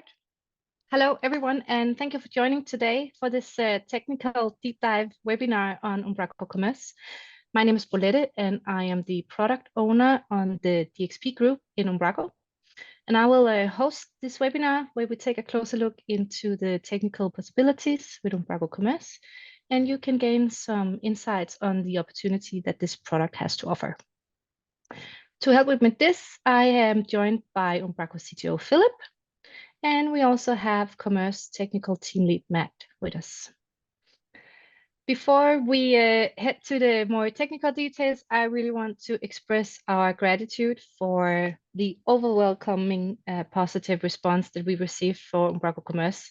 Start. Hello, everyone, and thank you for joining today for this technical deep dive webinar on Umbraco Commerce. My name is Bolette, and I am the product owner on the DXP group in Umbraco. And I will host this webinar where we take a closer look into the technical possibilities with Umbraco Commerce, and you can gain some insights on the opportunity that this product has to offer. To help with this, I am joined by Umbraco CTO Philip, and we also have Commerce Technical Team Lead Matt with us. Before we head to the more technical details, I really want to express our gratitude for the overwhelming positive response that we received for Umbraco Commerce.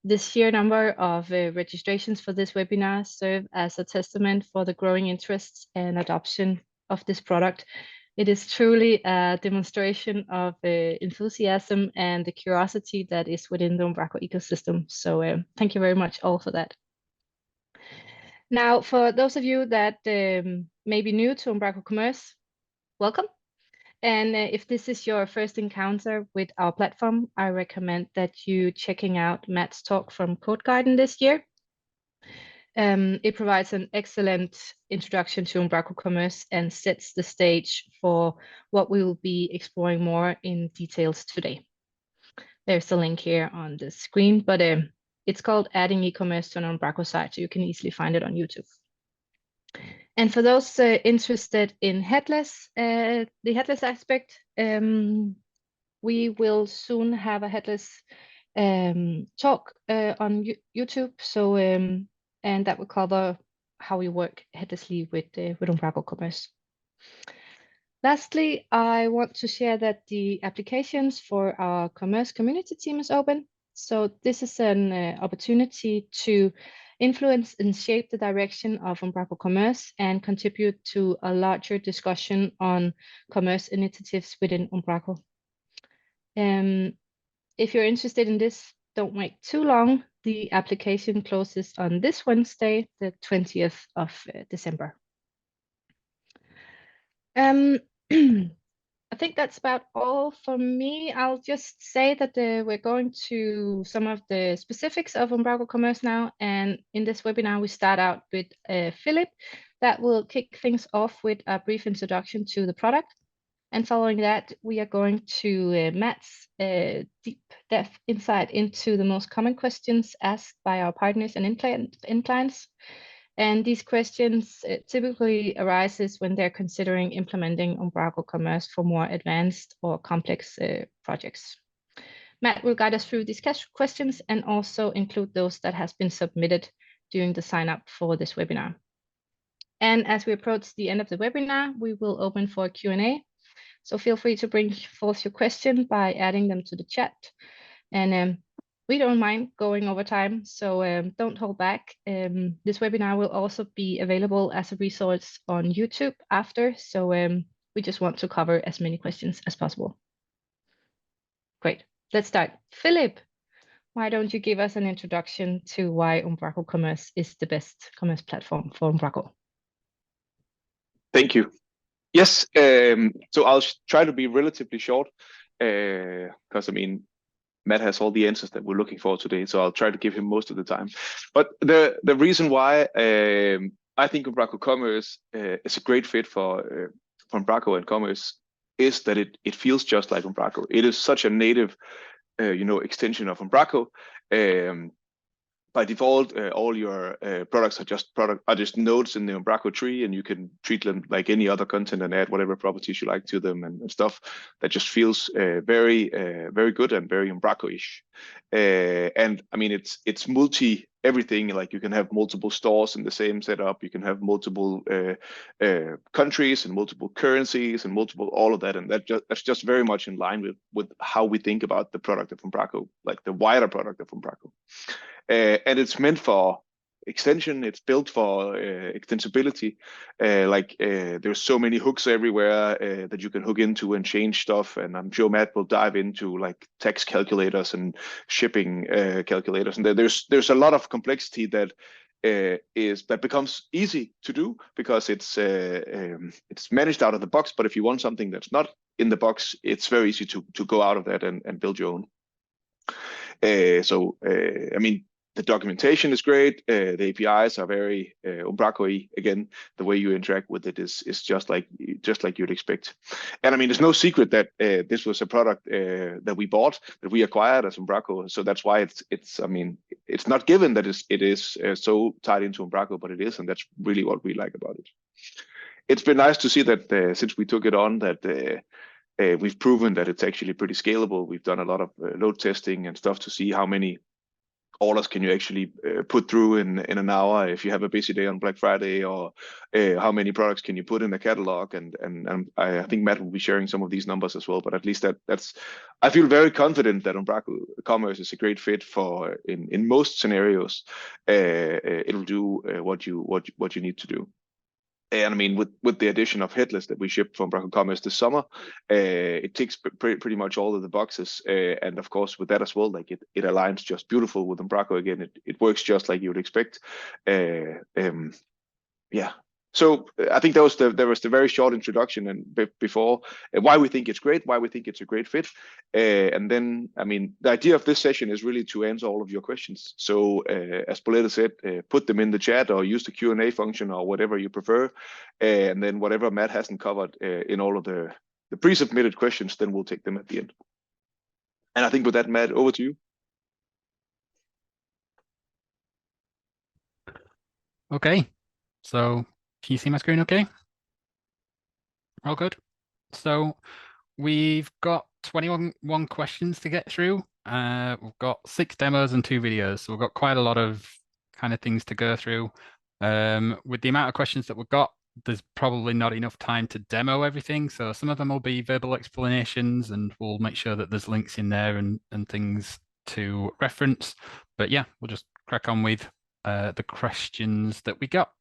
The sheer number of registrations for this webinar serve as a testament for the growing interest and adoption of this product. It is truly a demonstration of enthusiasm and the curiosity that is within the Umbraco ecosystem. So thank you very much all for that. Now, for those of you that may be new to Umbraco Commerce, welcome. And if this is your first encounter with our platform, I recommend that you checking out Matt's talk from Code Garden this year. It provides an excellent introduction to Umbraco Commerce and sets the stage for what we will be exploring more in details today. There's a link here on the screen, but it's called Adding E-commerce to an Umbraco site, so you can easily find it on YouTube. And for those interested in Headless, the Headless aspect, we will soon have a Headless talk on YouTube. So and that will cover how we work headlessly with Umbraco Commerce. Lastly, I want to share that the applications for our commerce community team is open. So this is an opportunity to influence and shape the direction of Umbraco Commerce and contribute to a larger discussion on commerce initiatives within Umbraco. If you're interested in this, don't wait too long. The application closes on this Wednesday, the 20th of December. I think that's about all for me. I'll just say that we're going to some of the specifics of Umbraco Commerce now. And in this webinar, we start out with Philip that will kick things off with a brief introduction to the product. And following that, we are going to Matt's deep depth insight into the most common questions asked by our partners and end clients. And these questions typically arises when they're considering implementing Umbraco Commerce for more advanced or complex projects. Matt will guide us through these questions and also include those that has been submitted during the sign up for this webinar. And as we approach the end of the webinar, we will open for a Q&A. So feel free to bring forth your question by adding them to the chat. And we don't mind going over time, so don't hold back. This webinar will also be available as a resource on YouTube after, so we just want to cover as many questions as possible. Great, let's start. Philip, why don't you give us an introduction to why Umbraco Commerce is the best commerce platform for Umbraco? Thank you. Yes, so I'll try to be relatively short because I mean, Matt has all the answers that we're looking for today, so I'll try to give him most of the time. But the reason why I think Umbraco Commerce is a great fit for Umbraco and Commerce is that it feels just like Umbraco. It is such a native, extension of Umbraco. By default, all your products are just nodes in the Umbraco tree, and you can treat them like any other content and add whatever properties you like to them and stuff. That just feels very good and very Umbraco-ish. And I mean, it's multi everything. Like you can have multiple stores in the same setup. You can have multiple countries and multiple currencies and multiple all of that, and that's just very much in line with how we think about the product of Umbraco, like the wider product of Umbraco. And it's meant for extension. It's built for extensibility. There's so many hooks everywhere that you can hook into and change stuff. And I'm sure Matt will dive into like tax calculators and shipping calculators. And there's a lot of complexity that becomes easy to do because it's managed out of the box. But if you want something that's not in the box, it's very easy to go out of that and build your own. I mean, the documentation is great. The APIs are very Umbraco-y. Again, the way you interact with it is just like you'd expect. And I mean, there's no secret that this was a product that we bought, that we acquired as Umbraco. So that's why it's I mean, it's not given that it is so tied into Umbraco, but it is, and that's really what we like about it. It's been nice to see that since we took it on, that we've proven that it's actually pretty scalable. We've done a lot of load testing and stuff to see how many orders can you actually put through in an hour if you have a busy day on Black Friday, or how many products can you put in a catalog. And I think Matt will be sharing some of these numbers as well. But at least that's I feel very confident that Umbraco Commerce is a great fit for in most scenarios. It'll do what you need to do. And I mean, with the addition of Headless that we shipped from Umbraco Commerce this summer, it ticks pretty much all of the boxes. And of course, with that as well, like it aligns just beautiful with Umbraco. Again, it works just like you would expect. Yeah. So I think there was the very short introduction and before why we think it's great, why we think it's a great fit, and then I mean the idea of this session is really to answer all of your questions. So as Bolette said, put them in the chat or use the Q&A function or whatever you prefer, and then whatever Matt hasn't covered in all of the pre-submitted questions, then we'll take them at the end. And I think with that, Matt, over to you. Okay, so can you see my screen okay? All good. So we've got 21 questions to get through. We've got 6 demos and 2 videos, so we've got quite a lot of kind of things to go through. With the amount of questions that we've got, there's probably not enough time to demo everything. So some of them will be verbal explanations, and we'll make sure that there's links in there and things to reference. But yeah, we'll just crack on with the questions that we got.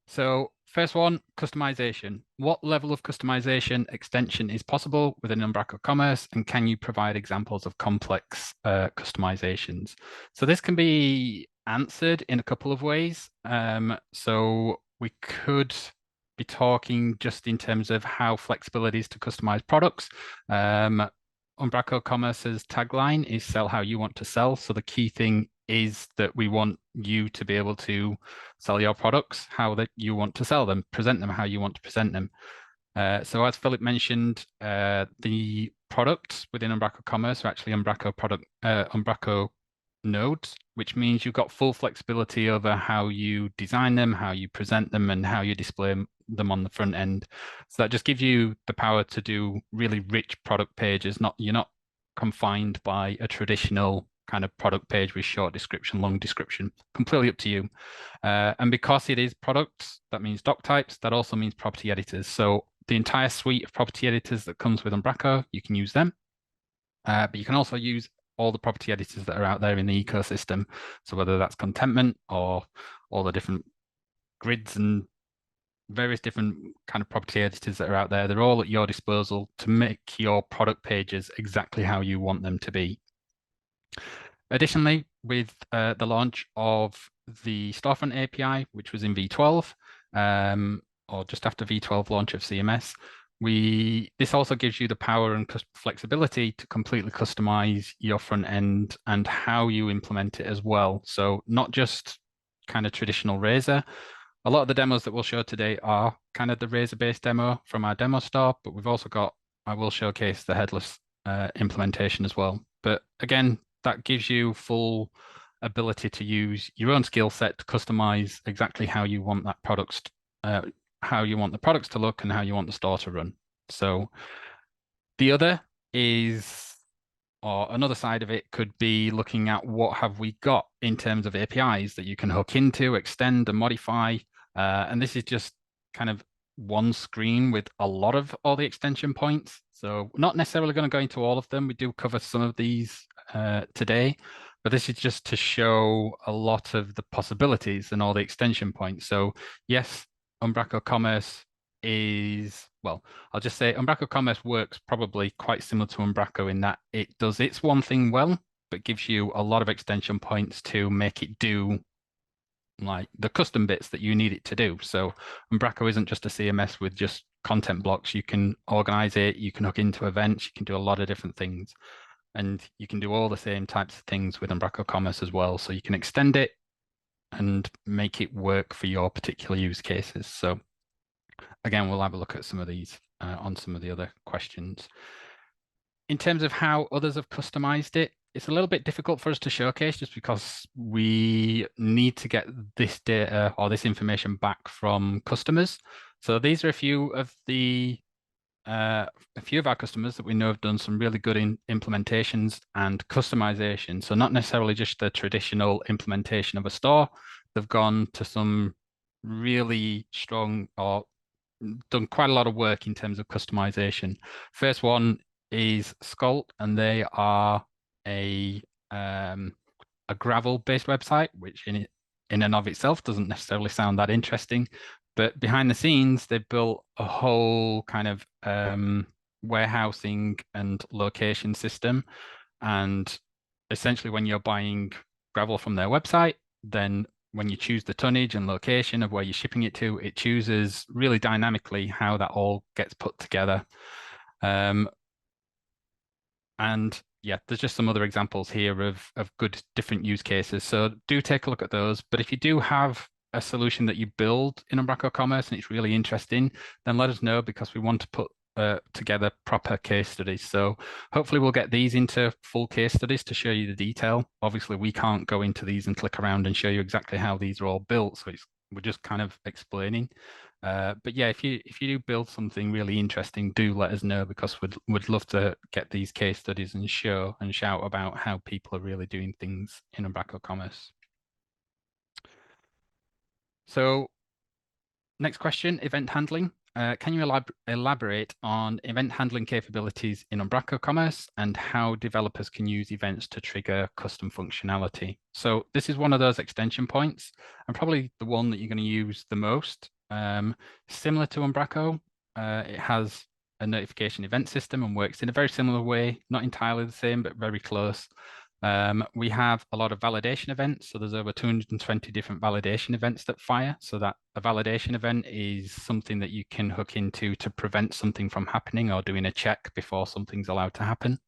So first one, customization. What level of customization extension is possible within Umbraco Commerce, and can you provide examples of complex customizations? So this can be answered in a couple of ways. So we could be talking just in terms of how flexibility is to customize products. Umbraco Commerce's tagline is sell how you want to sell. So the key thing is that we want you to be able to sell your products how that you want to sell them, present them how you want to present them. So as Philip mentioned, the products within Umbraco Commerce are actually Umbraco nodes, which means you've got full flexibility over how you design them, how you present them, and how you display them on the front end. So that just gives you the power to do really rich product pages. You're not confined by a traditional kind of product page with short description, long description, completely up to you. And because it is products, that means doc types, that also means property editors. So the entire suite of property editors that comes with Umbraco, you can use them. But you can also use all the property editors that are out there in the ecosystem. So whether that's Contentment or all the different grids and various different kind of property editors that are out there, they're all at your disposal to make your product pages exactly how you want them to be. Additionally, with the launch of the Storefront API, which was in V12, or just after V12 launch of CMS, this also gives you the power and flexibility to completely customize your front end and how you implement it as well. So not just kind of traditional Razor. A lot of the demos that we'll show today are kind of the Razor-based demo from our demo store, but we've also got, I will showcase the Headless implementation as well. But again, that gives you full ability to use your own skill set to customize exactly how you want that product, how you want the products to look and how you want the store to run. So the other is, or another side of it could be looking at what have we got in terms of APIs that you can hook into, extend and modify. And this is just kind of one screen with a lot of all the extension points. So not necessarily going to go into all of them. We do cover some of these today, but this is just to show a lot of the possibilities and all the extension points. So yes, Umbraco Commerce is, well, I'll just say Umbraco Commerce works probably quite similar to Umbraco in that it does its one thing well, but gives you a lot of extension points to make it do like the custom bits that you need it to do. So Umbraco isn't just a CMS with just content blocks. You can organize it, you can hook into events, you can do a lot of different things. And you can do all the same types of things with Umbraco Commerce as well. So you can extend it and make it work for your particular use cases. So again, we'll have a look at some of these on some of the other questions. In terms of how others have customized it, it's a little bit difficult for us to showcase just because we need to get this data or this information back from customers. So these are a few of our customers that we know have done some really good implementations and customization. So not necessarily just the traditional implementation of a store. They've gone to some really strong or done quite a lot of work in terms of customization. First one is Scalt, and they are a gravel-based website, which in and of itself doesn't necessarily sound that interesting. But behind the scenes, they've built a whole kind of warehousing and location system. And essentially, when you're buying gravel from their website, then when you choose the tonnage and location of where you're shipping it to, it chooses really dynamically how that all gets put together. And yeah, there's just some other examples here of good different use cases. So do take a look at those. But if you do have a solution that you build in Umbraco Commerce and it's really interesting, then let us know, because we want to put together proper case studies. So hopefully we'll get these into full case studies to show you the detail. Obviously, we can't go into these and click around and show you exactly how these are all built. So we're just kind of explaining. But yeah, if you do build something really interesting, do let us know, because we'd love to get these case studies and show and shout about how people are really doing things in Umbraco Commerce. So next question, event handling. Can you elaborate on event handling capabilities in Umbraco Commerce and how developers can use events to trigger custom functionality? So this is one of those extension points, and probably the one that you're going to use the most. Similar to Umbraco, it has a notification event system and works in a very similar way, not entirely the same, but very close. We have a lot of validation events. So there's over 220 different validation events that fire. So that a validation event is something that you can hook into to prevent something from happening or doing a check before something's allowed to happen.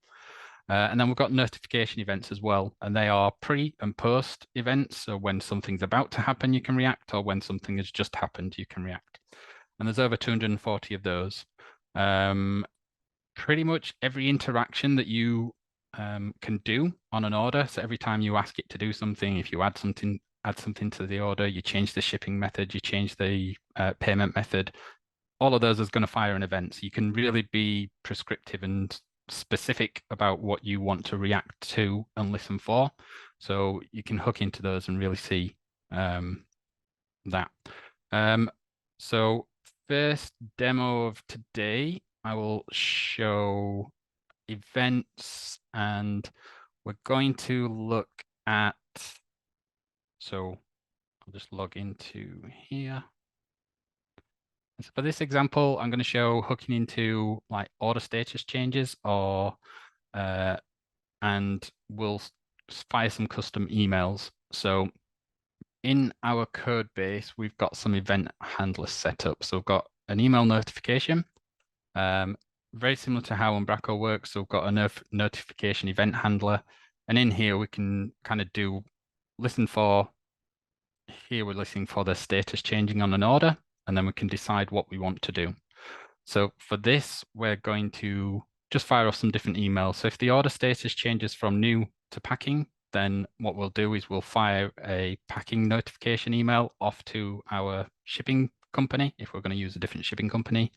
And then we've got notification events as well, and they are pre and post events. So when something's about to happen, you can react, or when something has just happened, you can react. And there's over 240 of those. Pretty much every interaction that you can do on an order. So every time you ask it to do something, if you add something to the order, you change the shipping method, you change the payment method, all of those is going to fire an event. So you can really be prescriptive and specific about what you want to react to and listen for. So you can hook into those and really see that. So first demo of today, I will show events, and we're going to look at, so I'll just log into here. So for this example, I'm going to show hooking into like order status changes, or and we'll fire some custom emails. So in our code base, we've got some event handlers set up. So we've got an email notification, very similar to how Umbraco works. So we've got a notification event handler, and in here we can kind of listen for, here we're listening for the status changing on an order, and then we can decide what we want to do. So for this, we're going to just fire off some different emails. So if the order status changes from new to packing, then what we'll do is we'll fire a packing notification email off to our shipping company, if we're going to use a different shipping company.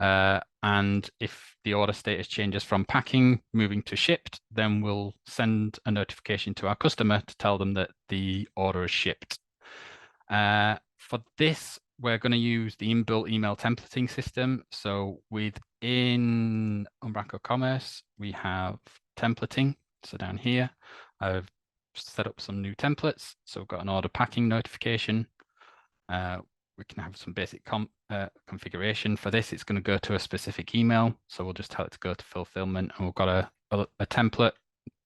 And if the order status changes from packing moving to shipped, then we'll send a notification to our customer to tell them that the order is shipped. For this, we're going to use the inbuilt email templating system. So within Umbraco Commerce, we have templating. So down here, I've set up some new templates. So we've got an order packing notification. We can have some basic configuration. For this, it's going to go to a specific email. So we'll just tell it to go to fulfillment, and we've got a template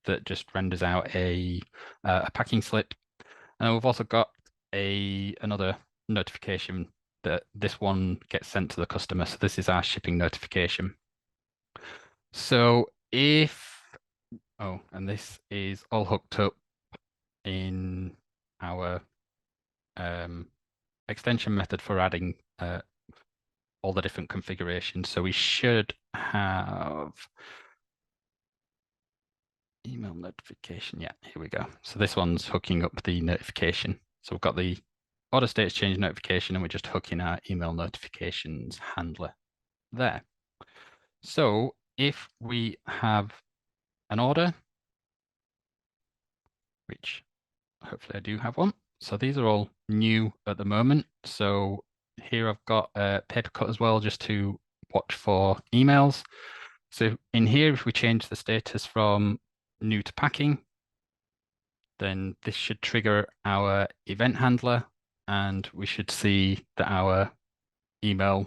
that just renders out a packing slip. And we've also got another notification that this one gets sent to the customer. So this is our shipping notification. So if Oh, and this is all hooked up in our extension method for adding all the different configurations. So we should have email notification. Yeah, here we go. So this one's hooking up the notification. So we've got the order status change notification, and we're just hooking our email notifications handler there. So if we have an order, which hopefully I do have one. So these are all new at the moment. So here I've got a paper cut as well, just to watch for emails. So in here, if we change the status from new to packing, then this should trigger our event handler, and we should see that our email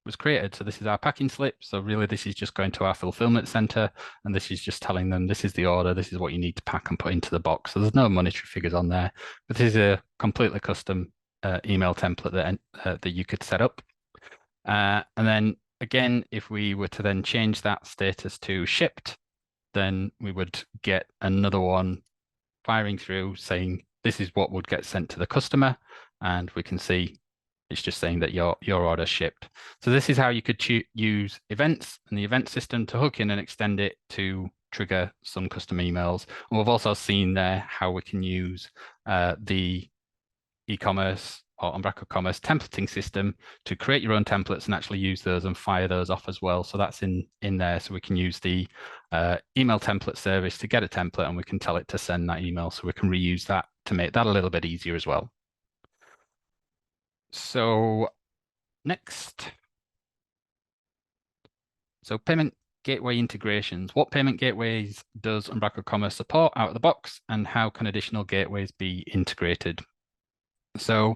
was created. So this is our packing slip. So really this is just going to our fulfillment center, and this is just telling them this is the order, this is what you need to pack and put into the box. So there's no monetary figures on there, but this is a completely custom email template that you could set up. And then again, if we were to then change that status to shipped, then we would get another one firing through saying this is what would get sent to the customer, and we can see it's just saying that your order shipped. So this is how you could use events and the event system to hook in and extend it to trigger some custom emails. And we've also seen there how we can use the e-commerce or Umbraco Commerce templating system to create your own templates and actually use those and fire those off as well. So that's in there. So we can use the email template service to get a template, and we can tell it to send that email. So we can reuse that to make that a little bit easier as well. So next. So payment gateway integrations. What payment gateways does Umbraco Commerce support out of the box, and how can additional gateways be integrated? So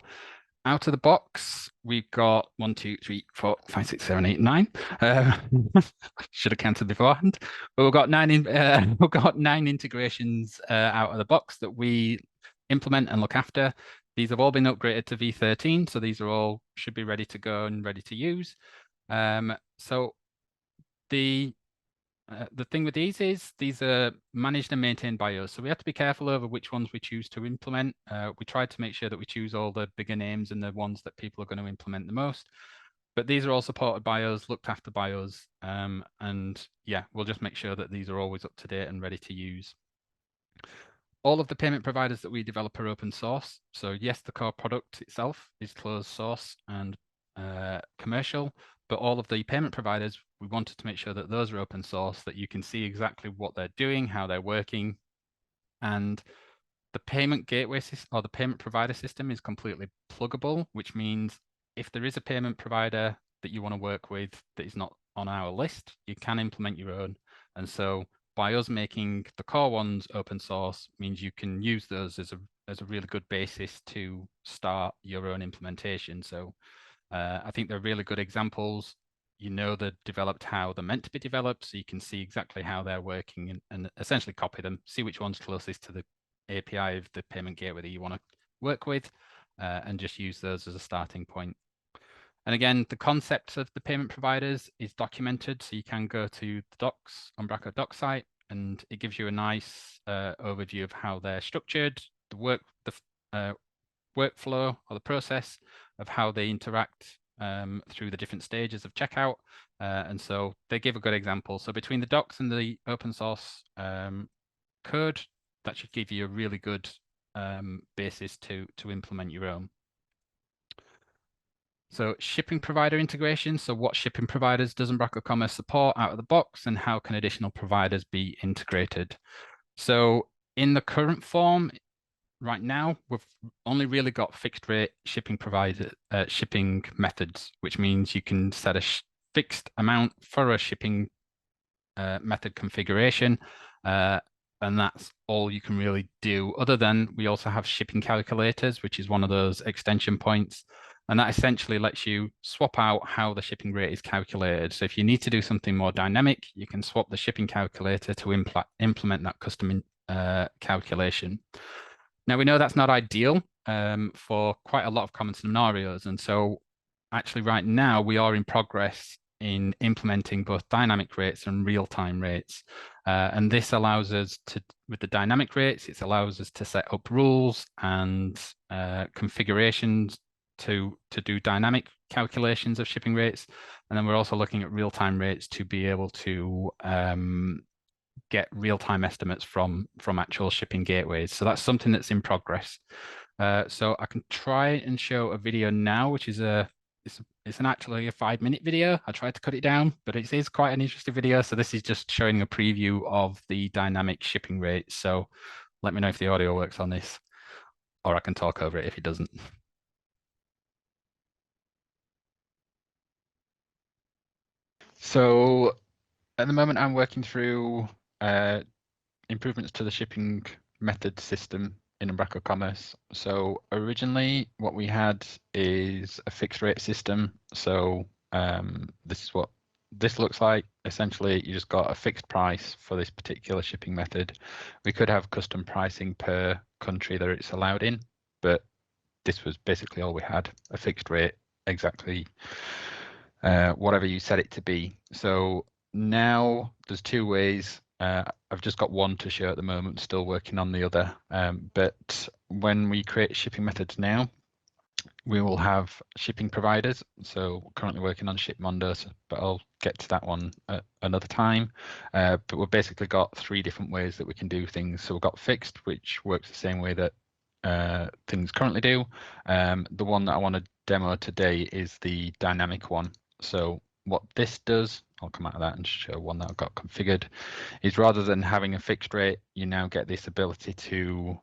out of the box, we've got 1, 2, 3, 4, 5, 6, 7, 8, 9. Should have counted beforehand. But we've got 9 integrations out of the box that we implement and look after. These have all been upgraded to V13, so these are all should be ready to go and ready to use. So the thing with these is these are managed and maintained by us. So we have to be careful over which ones we choose to implement. We try to make sure that we choose all the bigger names and the ones that people are going to implement the most. But these are all supported by us, looked after by us. And yeah, we'll just make sure that these are always up to date and ready to use. All of the payment providers that we develop are open source. So yes, the core product itself is closed source and commercial, but all of the payment providers, we wanted to make sure that those are open source, that you can see exactly what they're doing, how they're working. And the payment gateway system or the payment provider system is completely pluggable, which means if there is a payment provider that you want to work with that is not on our list, you can implement your own. And so by us making the core ones open source means you can use those as a really good basis to start your own implementation. So I think they're really good examples. You know they're developed how they're meant to be developed, so you can see exactly how they're working and essentially copy them, see which one's closest to the API of the payment gateway that you want to work with, and just use those as a starting point. And again, the concept of the payment providers is documented, so you can go to the docs, Umbraco doc site, and it gives you a nice overview of how they're structured, the workflow or the process of how they interact through the different stages of checkout. And so they give a good example. So between the docs and the open source code, that should give you a really good basis to implement your own. So shipping provider integration. So what shipping providers does Umbraco Commerce support out of the box, and how can additional providers be integrated? So in the current form, right now, we've only really got fixed rate shipping provider shipping methods, which means you can set a fixed amount for a shipping method configuration. And that's all you can really do. Other than we also have shipping calculators, which is one of those extension points. And that essentially lets you swap out how the shipping rate is calculated. So if you need to do something more dynamic, you can swap the shipping calculator to implement that custom calculation. Now, we know that's not ideal for quite a lot of common scenarios. And so actually right now we are in progress in implementing both dynamic rates and real-time rates. And this allows us to, with the dynamic rates, it allows us to set up rules and configurations to do dynamic calculations of shipping rates. And then we're also looking at real-time rates to be able to get real-time estimates from actual shipping gateways. So that's something that's in progress. So I can try and show a video now, which is it's actually a 5-minute video. I tried to cut it down, but it is quite an interesting video. So this is just showing a preview of the dynamic shipping rates. So let me know if the audio works on this, or I can talk over it if it doesn't. So at the moment, I'm working through improvements to the shipping method system in Umbraco Commerce. So originally what we had is a fixed rate system. So this is what this looks like. Essentially, you just got a fixed price for this particular shipping method. We could have custom pricing per country that it's allowed in, but this was basically all we had, a fixed rate, exactly whatever you set it to be. So now there's 2 ways. I've just got one to show at the moment, still working on the other. But when we create shipping methods now, we will have shipping providers. So currently working on Shipmondo, but I'll get to that one at another time. But we've basically got 3 different ways that we can do things. So we've got fixed, which works the same way that things currently do. The one that I want to demo today is the dynamic one. So what this does, I'll come out of that and show one that I've got configured, is rather than having a fixed rate, you now get this ability to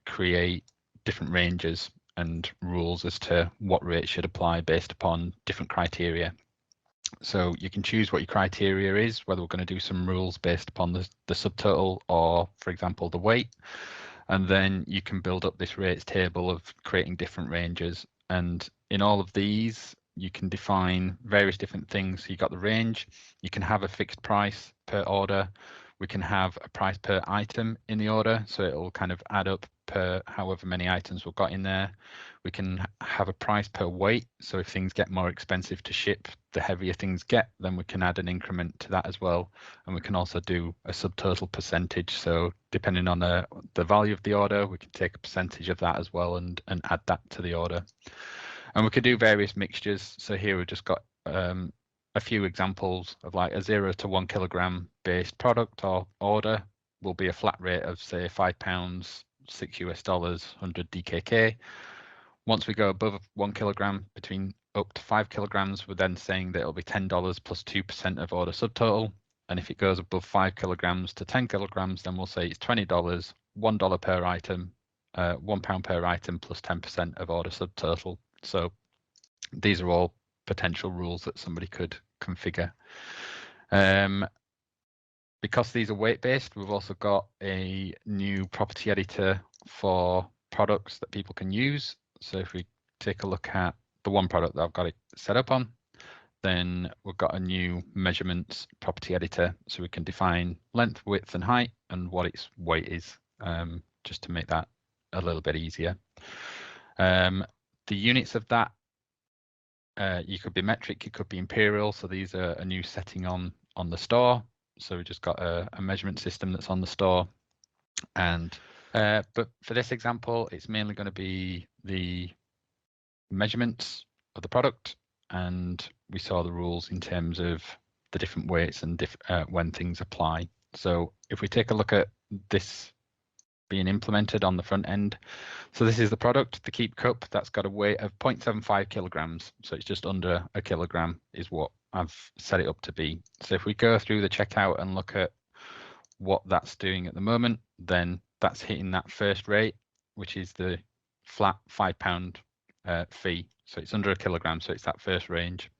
create different ranges and rules as to what rate should apply based upon different criteria. So you can choose what your criteria is, whether we're going to do some rules based upon the subtotal or, for example, the weight. And then you can build up this rates table of creating different ranges. And in all of these, you can define various different things. So you've got the range, you can have a fixed price per order. We can have a price per item in the order. So it'll kind of add up per however many items we've got in there. We can have a price per weight. So if things get more expensive to ship, the heavier things get, then we can add an increment to that as well. And we can also do a subtotal percentage. So depending on the value of the order, we can take a percentage of that as well and add that to the order. And we could do various mixtures. So here we've just got a few examples of like a 0 to 1 kilogram based product or order will be a flat rate of say £5, $6 100 DKK. Once we go above 1 kilogram, between up to 5 kilograms, we're then saying that it'll be $10 plus 2% of order subtotal. And if it goes above 5 kilograms to 10 kilograms, then we'll say it's $20, $1 per item, £1 per item plus 10% of order subtotal. So these are all potential rules that somebody could configure. Because these are weight-based, we've also got a new property editor for products that people can use. So if we take a look at the one product that I've got it set up on, then we've got a new measurements property editor. So we can define length, width, and height, and what its weight is, just to make that a little bit easier. The units of that, you could be metric, you could be imperial. So these are a new setting on the store. So we just got a measurement system that's on the store. And but for this example, it's mainly going to be the measurements of the product. And we saw the rules in terms of the different weights and when things apply. So if we take a look at this being implemented on the front end. So this is the product, the Keep Cup, that's got a weight of 0.75 kilograms. So it's just under a kilogram is what I've set it up to be. So if we go through the checkout and look at what that's doing at the moment, then that's hitting that first rate, which is the flat £5 fee. So it's under a kilogram, so it's that first range.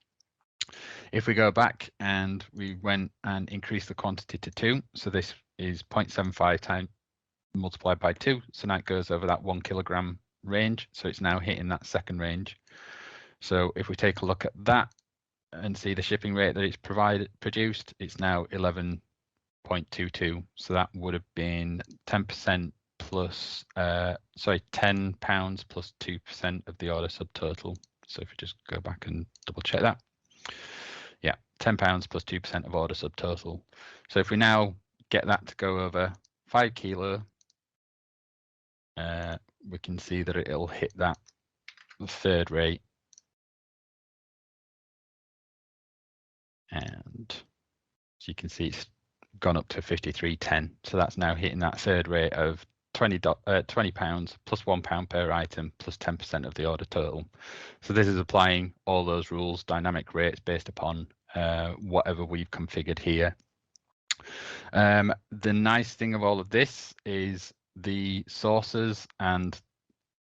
If we go back and we went and increased the quantity to 2, so this is 0.75 times multiplied by 2, so now it goes over that 1 kilogram range, so it's now hitting that second range. So if we take a look at that and see the shipping rate that it's produced, it's now 11.22, so that would have been 10% plus £10 plus 2% of the order subtotal. So if we just go back and double check that, yeah, £10 plus 2% of order subtotal. So if we now get that to go over 5 kilo, we can see that it'll hit that third rate. And so you can see it's gone up to 53.10. So that's now hitting that third rate of £20 plus £1 per item plus 10% of the order total. So this is applying all those rules, dynamic rates based upon whatever we've configured here. The nice thing of all of this is the sources and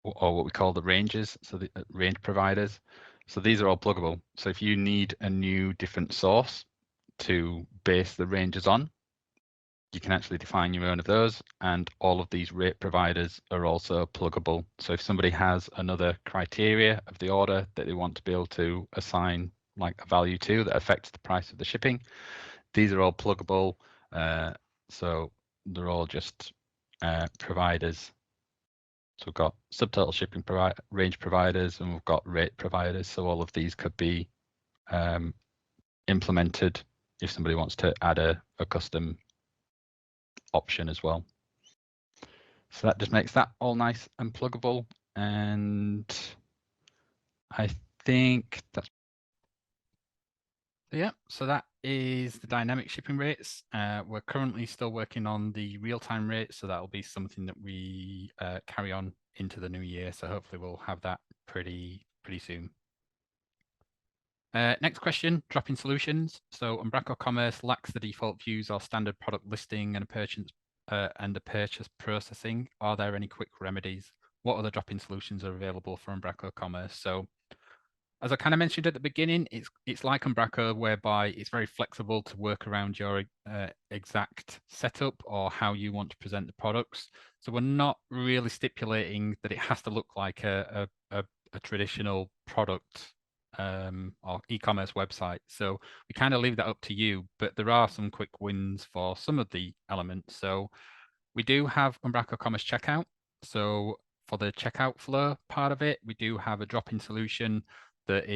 or what we call the ranges, so the range providers. So these are all pluggable. So if you need a new different source to base the ranges on, you can actually define your own of those, and all of these rate providers are also pluggable. So if somebody has another criteria of the order that they want to be able to assign like a value to that affects the price of the shipping, these are all pluggable. So they're all just providers. So we've got subtotal shipping range providers, and we've got rate providers. So all of these could be implemented if somebody wants to add a custom option as well. So that just makes that all nice and pluggable. And I think that's, yeah, so that is the dynamic shipping rates. We're currently still working on the real-time rates, so that will be something that we carry on into the new year. So hopefully we'll have that pretty soon. Next question, drop-in solutions. So Umbraco Commerce lacks the default views or standard product listing and a purchase processing. Are there any quick remedies? What other drop-in solutions are available for Umbraco Commerce? So as I kind of mentioned at the beginning, it's like Umbraco, whereby it's very flexible to work around your exact setup or how you want to present the products. So we're not really stipulating that it has to look like a traditional product or e-commerce website. So we kind of leave that up to you, but there are some quick wins for some of the elements. So we do have Umbraco Commerce Checkout. So for the checkout flow part of it, we do have a drop-in solution that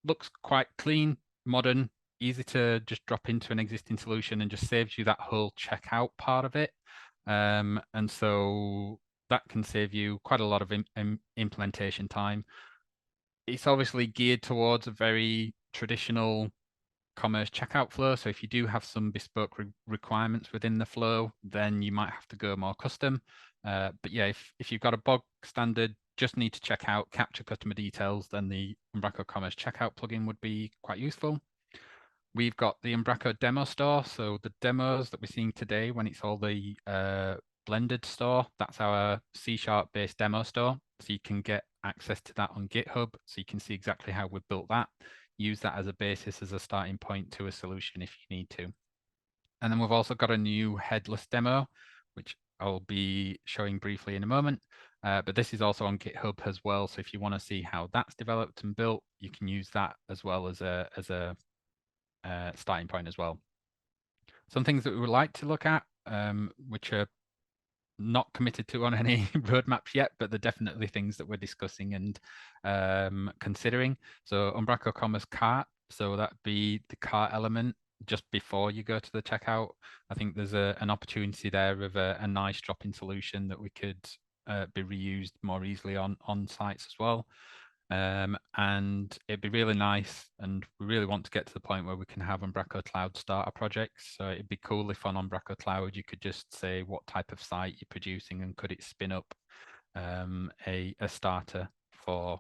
looks quite clean, modern, easy to just drop into an existing solution and just saves you that whole checkout part of it. And so that can save you quite a lot of implementation time. It's obviously geared towards a very traditional commerce checkout flow. So if you do have some bespoke requirements within the flow, then you might have to go more custom. But yeah, if you've got a bog standard, just need to check out, capture customer details, then the Umbraco Commerce Checkout plugin would be quite useful. We've got the Umbraco Demo Store. So the demos that we're seeing today, when it's all the blended store, that's our C# based demo store. So you can get access to that on GitHub. So you can see exactly how we've built that. Use that as a basis, as a starting point to a solution if you need to. And then we've also got a new headless demo, which I'll be showing briefly in a moment. But this is also on GitHub as well. So if you want to see how that's developed and built, you can use that as well as a starting point as well. Some things that we would like to look at, which are not committed to on any roadmaps yet, but they're definitely things that we're discussing and considering. So Umbraco Commerce Cart, so that'd be the cart element just before you go to the checkout. I think there's an opportunity there of a nice drop-in solution that we could be reused more easily on sites as well. And it'd be really nice, and we really want to get to the point where we can have Umbraco Cloud starter projects. So it'd be cool if on Umbraco Cloud you could just say what type of site you're producing, and could it spin up a starter for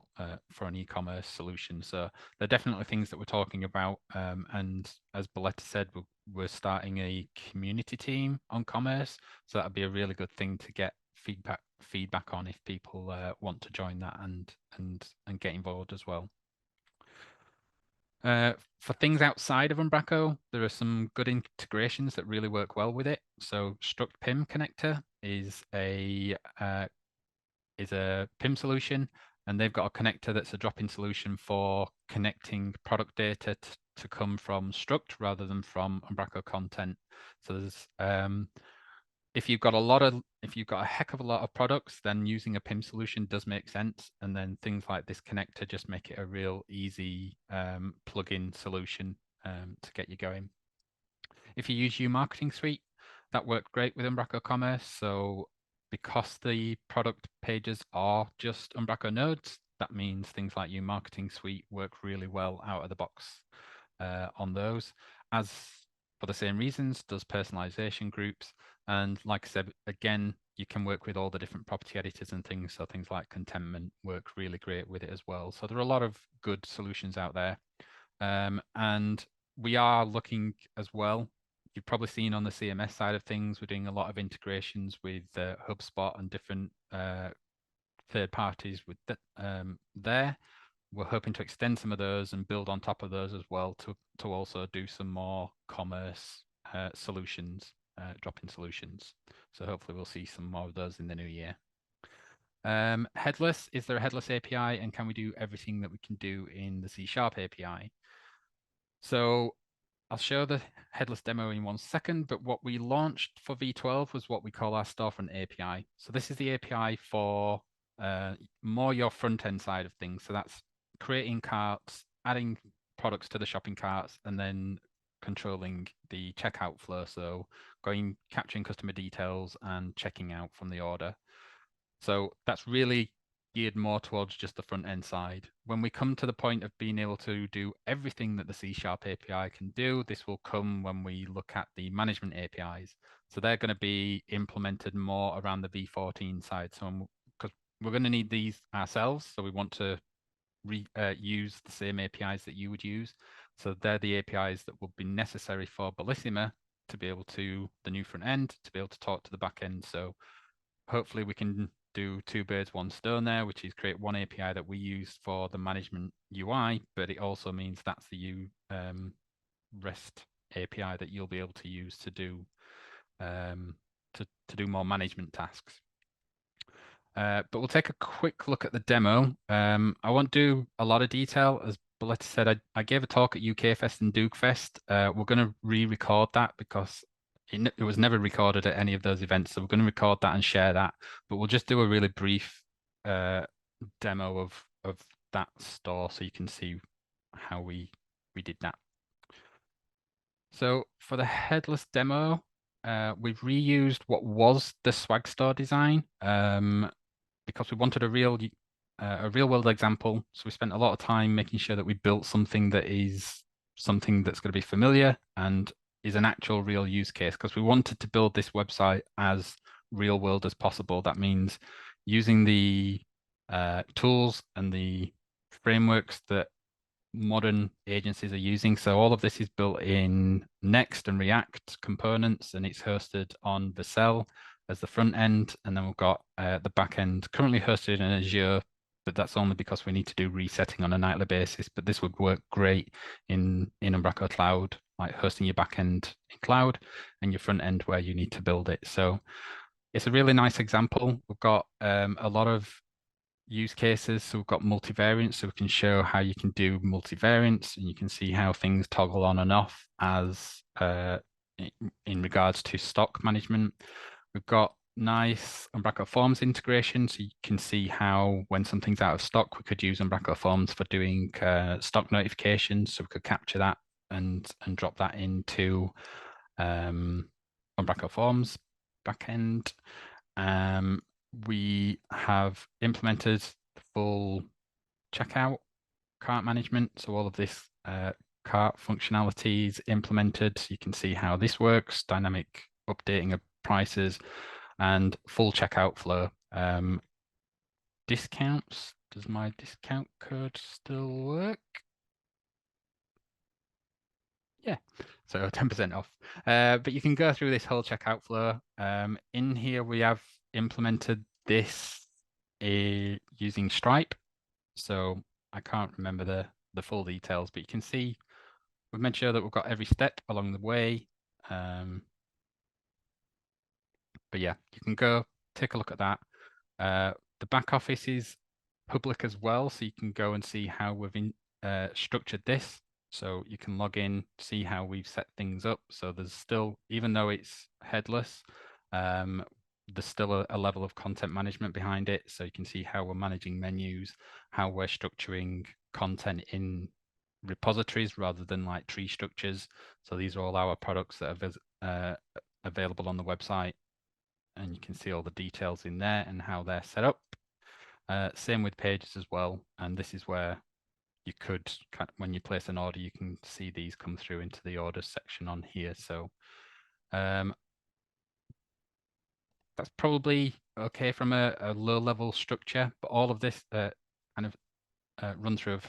an e-commerce solution. So they're definitely things that we're talking about. And as Boletta said, we're starting a community team on commerce. So that'd be a really good thing to get feedback on if people want to join that and get involved as well. For things outside of Umbraco, there are some good integrations that really work well with it. So Struct PIM connector is a PIM solution, and they've got a connector that's a drop-in solution for connecting product data to come from Struct rather than from Umbraco content. So there's if you've got a heck of a lot of products, then using a PIM solution does make sense. And then things like this connector just make it a real easy plug-in solution to get you going. If you use Marketing Suite, that worked great with Umbraco Commerce. So because the product pages are just Umbraco nodes, that means things like Marketing Suite work really well out of the box on those. As for the same reasons, does personalization groups. And like I said, again, you can work with all the different property editors and things. So things like contentment work really great with it as well. So there are a lot of good solutions out there. And we are looking as well. You've probably seen on the CMS side of things, we're doing a lot of integrations with HubSpot and different third parties with there. We're hoping to extend some of those and build on top of those as well to also do some more commerce solutions, drop-in solutions. So hopefully we'll see some more of those in the new year. Headless, is there a Headless API, and can we do everything that we can do in the C# API? So I'll show the Headless demo in 1 second, but what we launched for V12 was what we call our Storefront API. So this is the API for more your front-end side of things. So that's creating carts, adding products to the shopping carts, and then controlling the checkout flow. So capturing customer details and checking out from the order. So that's really geared more towards just the front end side. When we come to the point of being able to do everything that the C# API can do, this will come when we look at the management APIs. So they're going to be implemented more around the V14 side. So because we're going to need these ourselves, so we want to use the same APIs that you would use. So they're the APIs that will be necessary for Bellissima to be able to, the new front end, to be able to talk to the back end. So hopefully we can do 2 birds, 1 stone there, which is create one API that we use for the management UI, but it also means that's the REST API that you'll be able to use to do to do more management tasks. But we'll take a quick look at the demo. I won't do a lot of detail. As Boletta said, I gave a talk at UK Fest and Duke Fest. We're going to re-record that because it was never recorded at any of those events. So we're going to record that and share that. But we'll just do a really brief demo of that store so you can see how we did that. So for the Headless demo, we've reused what was the Swag Store design. Because we wanted a real world example. So we spent a lot of time making sure that we built something that is something that's going to be familiar and is an actual real use case, because we wanted to build this website as real world as possible. That means using the tools and the frameworks that modern agencies are using. So all of this is built in Next and React components, and it's hosted on Vercel as the front end, and then we've got the back end currently hosted in Azure, but that's only because we need to do resetting on a nightly basis. But this would work great in Umbraco Cloud, like hosting your back end in cloud and your front end where you need to build it. So it's a really nice example. We've got a lot of use cases. So we've got multivariants, so we can show how you can do multivariants, and you can see how things toggle on and off as in regards to stock management. We've got nice Umbraco Forms integration, so you can see how when something's out of stock, we could use Umbraco Forms for doing stock notifications. So we could capture that and drop that into Umbraco Forms backend. We have implemented the full checkout cart management. So all of this cart functionality is implemented. You can see how this works, dynamic updating of prices and full checkout flow. Discounts, does my discount code still work? Yeah, so 10% off. But you can go through this whole checkout flow. In here, we have implemented this using Stripe. So I can't remember the full details, but you can see we've made sure that we've got every step along the way. But yeah, you can go take a look at that. The back office is public as well, so you can go and see how we've structured this. So you can log in, see how we've set things up. So there's still, even though it's headless, there's still a level of content management behind it. So you can see how we're managing menus, how we're structuring content in repositories rather than like tree structures. So these are all our products that are available on the website, and you can see all the details in there and how they're set up. Same with pages as well, and this is where you could, when you place an order, you can see these come through into the orders section on here. So that's probably okay from a low level structure, but all of this kind of run through of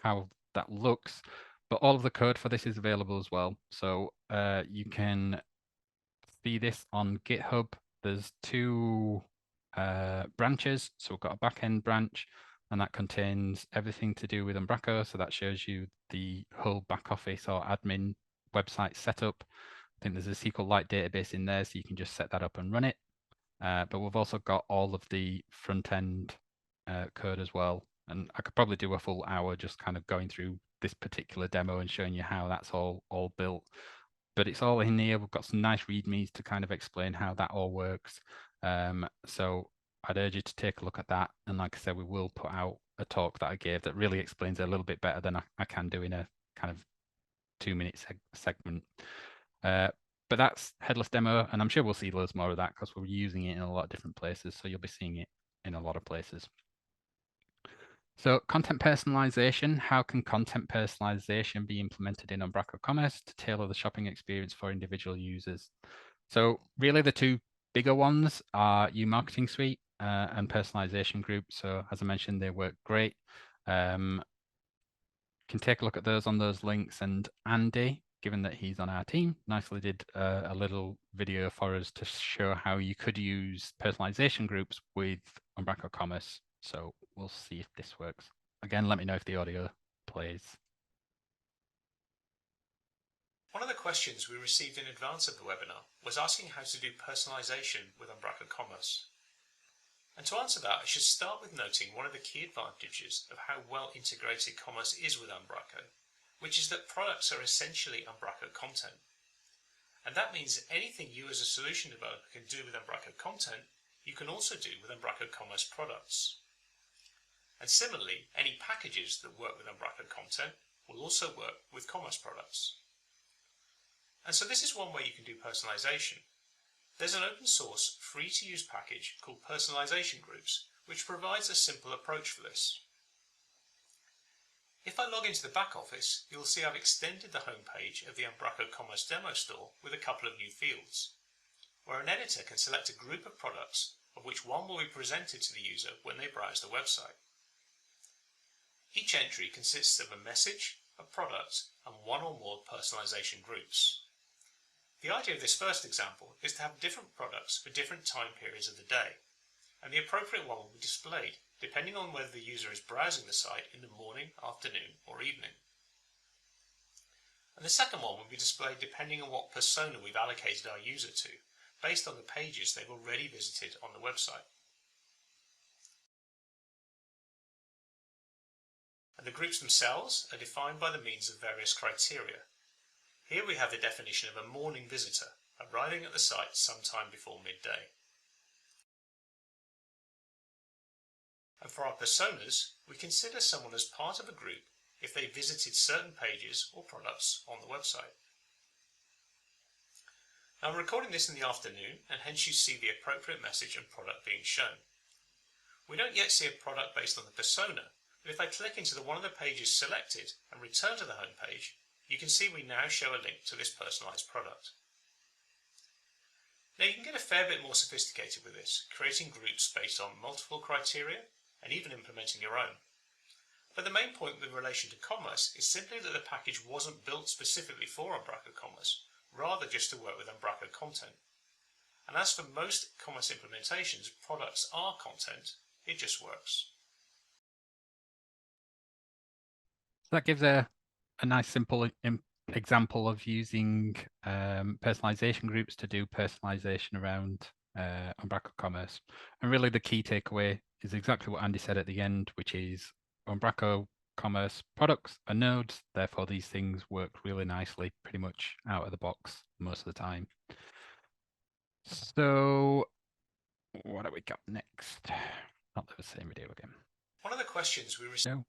how that looks, but all of the code for this is available as well. So you can see this on GitHub. There's two branches. So we've got a backend branch, and that contains everything to do with Umbraco. So that shows you the whole back office or admin website setup. I think there's a SQLite database in there, so you can just set that up and run it. But we've also got all of the front end code as well. And I could probably do a full hour just kind of going through this particular demo and showing you how that's all built. But it's all in here. We've got some nice readmes to kind of explain how that all works. So I'd urge you to take a look at that. And like I said, we will put out a talk that I gave that really explains it a little bit better than I can do in a kind of 2-minute segment. But that's Headless demo, and I'm sure we'll see loads more of that because we're using it in a lot of different places. So you'll be seeing it in a lot of places. So content personalization, how can content personalization be implemented in Umbraco Commerce to tailor the shopping experience for individual users? So really the two bigger ones are Marketing Suite and Personalization Group. So as I mentioned, they work great. Can take a look at those on those links, and Andy, given that he's on our team, nicely did a little video for us to show how you could use personalization groups with Umbraco Commerce. So we'll see if this works. Again, let me know if the audio plays. One of the questions we received in advance of the webinar was asking how to do personalization with Umbraco Commerce. And to answer that, I should start with noting one of the key advantages of how well integrated commerce is with Umbraco, which is that products are essentially Umbraco content. And that means anything you as a solution developer can do with Umbraco content, you can also do with Umbraco Commerce products. And similarly, any packages that work with Umbraco content will also work with commerce products. And so this is one way you can do personalization. There's an open source, free to use package called Personalization Groups, which provides a simple approach for this. If I log into the back office, you'll see I've extended the homepage of the Umbraco Commerce demo store with a couple of new fields, where an editor can select a group of products, of which one will be presented to the user when they browse the website. Each entry consists of a message, a product, and one or more personalization groups. The idea of this first example is to have different products for different time periods of the day, and the appropriate one will be displayed depending on whether the user is browsing the site in the morning, afternoon, or evening. And the second one will be displayed depending on what persona we've allocated our user to, based on the pages they've already visited on the website. And the groups themselves are defined by the means of various criteria. Here we have the definition of a morning visitor, arriving at the site sometime before midday. And for our personas, we consider someone as part of a group if they visited certain pages or products on the website. Now I'm recording this in the afternoon, and hence you see the appropriate message and product being shown. We don't yet see a product based on the persona, but if I click into one of the pages selected and return to the home page, you can see we now show a link to this personalized product. Now you can get a fair bit more sophisticated with this, creating groups based on multiple criteria and even implementing your own. But the main point with relation to commerce is simply that the package wasn't built specifically for Umbraco Commerce, rather just to work with Umbraco content. And as for most commerce implementations, products are content, it just works. So that gives a nice simple example of using personalization groups to do personalization around Umbraco Commerce. And really the key takeaway is exactly what Andy said at the end, which is Umbraco Commerce products are nodes, therefore these things work really nicely pretty much out of the box most of the time. So what have we got next? Not the same video again. One of the questions we received.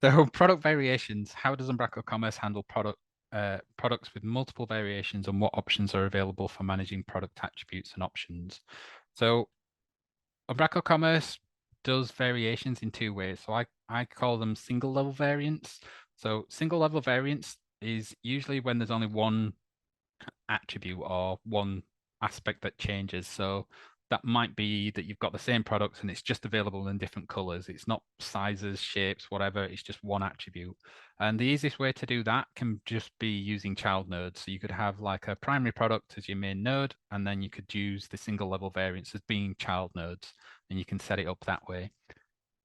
So product variations, how does Umbraco Commerce handle products with multiple variations, and what options are available for managing product attributes and options? So Umbraco Commerce does variations in two ways. So I call them single level variants. So single level variants is usually when there's only one attribute or one aspect that changes. So that might be that you've got the same products and it's just available in different colors. It's not sizes, shapes, whatever. It's just one attribute. And the easiest way to do that can just be using child nodes. So you could have like a primary product as your main node, and then you could use the single level variants as being child nodes, and you can set it up that way.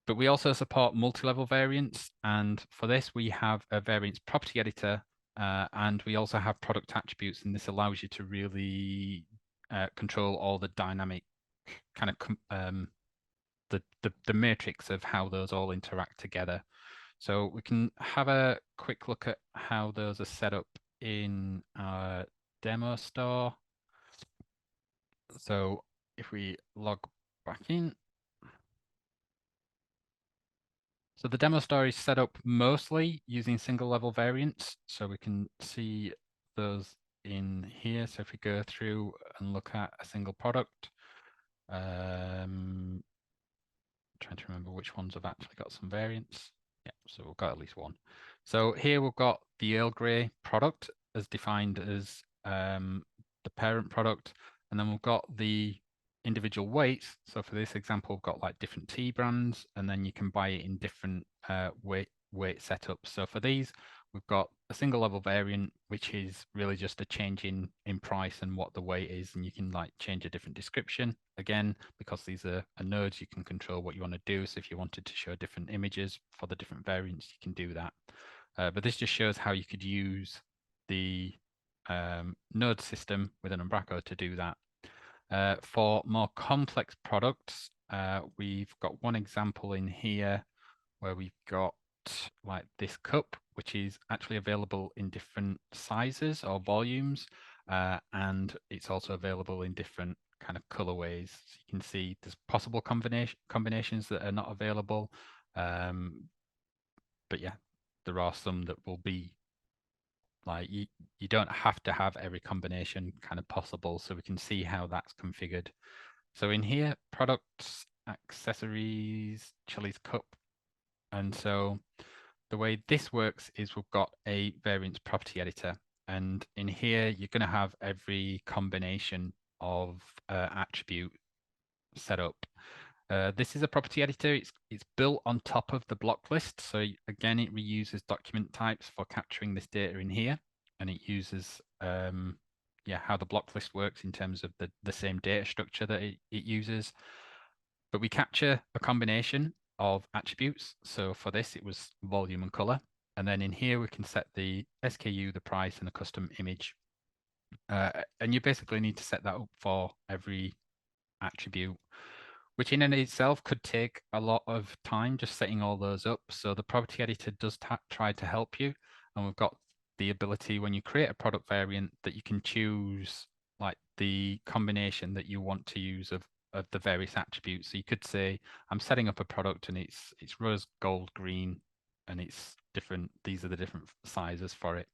But we also support multi-level variants. And for this, we have a variants property editor, and we also have product attributes. And this allows you to really control all the dynamic kind of the matrix of how those all interact together. So we can have a quick look at how those are set up in our demo store. So if we log back in. So the demo store is set up mostly using single level variants. So we can see those in here. So if we go through and look at a single product, trying to remember which ones have actually got some variants. Yeah, so we've got at least one. So here we've got the Earl Grey product as defined as the parent product, and then we've got the individual weights. So for this example, we've got like different tea brands, and then you can buy it in different weight setups. So for these, we've got a single level variant, which is really just a change in price and what the weight is, and you can like change a different description. Again, because these are nodes, you can control what you want to do. So if you wanted to show different images for the different variants, you can do that. But this just shows how you could use the node system within Umbraco to do that. For more complex products, we've got one example in here where we've got like this cup, which is actually available in different sizes or volumes, and it's also available in different kind of colorways. So you can see there's possible combinations that are not available, but yeah, there are some that will be like you don't have to have every combination kind of possible. So we can see how that's configured. So in here, products, accessories, Chili's cup. And so the way this works is we've got a variants property editor. And in here, you're going to have every combination of attribute set up. This is a property editor. It's built on top of the block list. So again, it reuses document types for capturing this data in here. And it uses how the block list works in terms of the same data structure that it uses. But we capture a combination of attributes. So for this, it was volume and color. And then in here, we can set the SKU, the price, and a custom image. And you basically need to set that up for every attribute, which in and of itself could take a lot of time just setting all those up. So the property editor does try to help you. And we've got the ability when you create a product variant that you can choose like the combination that you want to use of the various attributes. So you could say, I'm setting up a product and it's rose, gold, green, and it's different. These are the different sizes for it.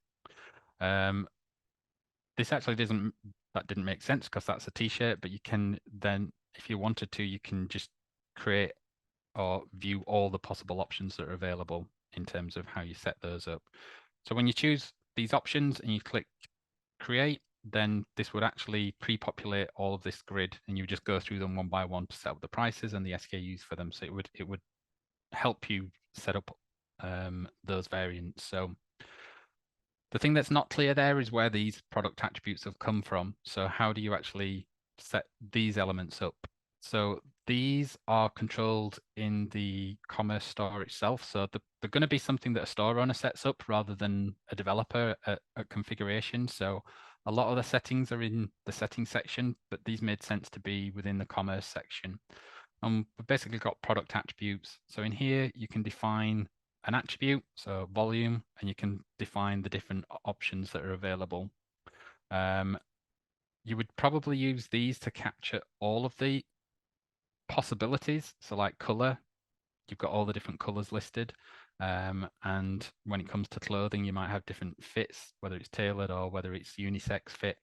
This actually didn't make sense because that's a t-shirt, but you can then, if you wanted to, you can just create or view all the possible options that are available in terms of how you set those up. So when you choose these options and you click create, then this would actually pre-populate all of this grid, and you just go through them one by one to set up the prices and the SKUs for them. So it would help you set up those variants. So the thing that's not clear there is where these product attributes have come from. So how do you actually set these elements up? So these are controlled in the commerce store itself. So they're going to be something that a store owner sets up rather than a developer at configuration. So a lot of the settings are in the settings section, but these made sense to be within the commerce section. And we've basically got product attributes. So in here, you can define an attribute, so volume, and you can define the different options that are available. You would probably use these to capture all of the possibilities. So like color, you've got all the different colors listed. And when it comes to clothing, you might have different fits, whether it's tailored or whether it's unisex fit.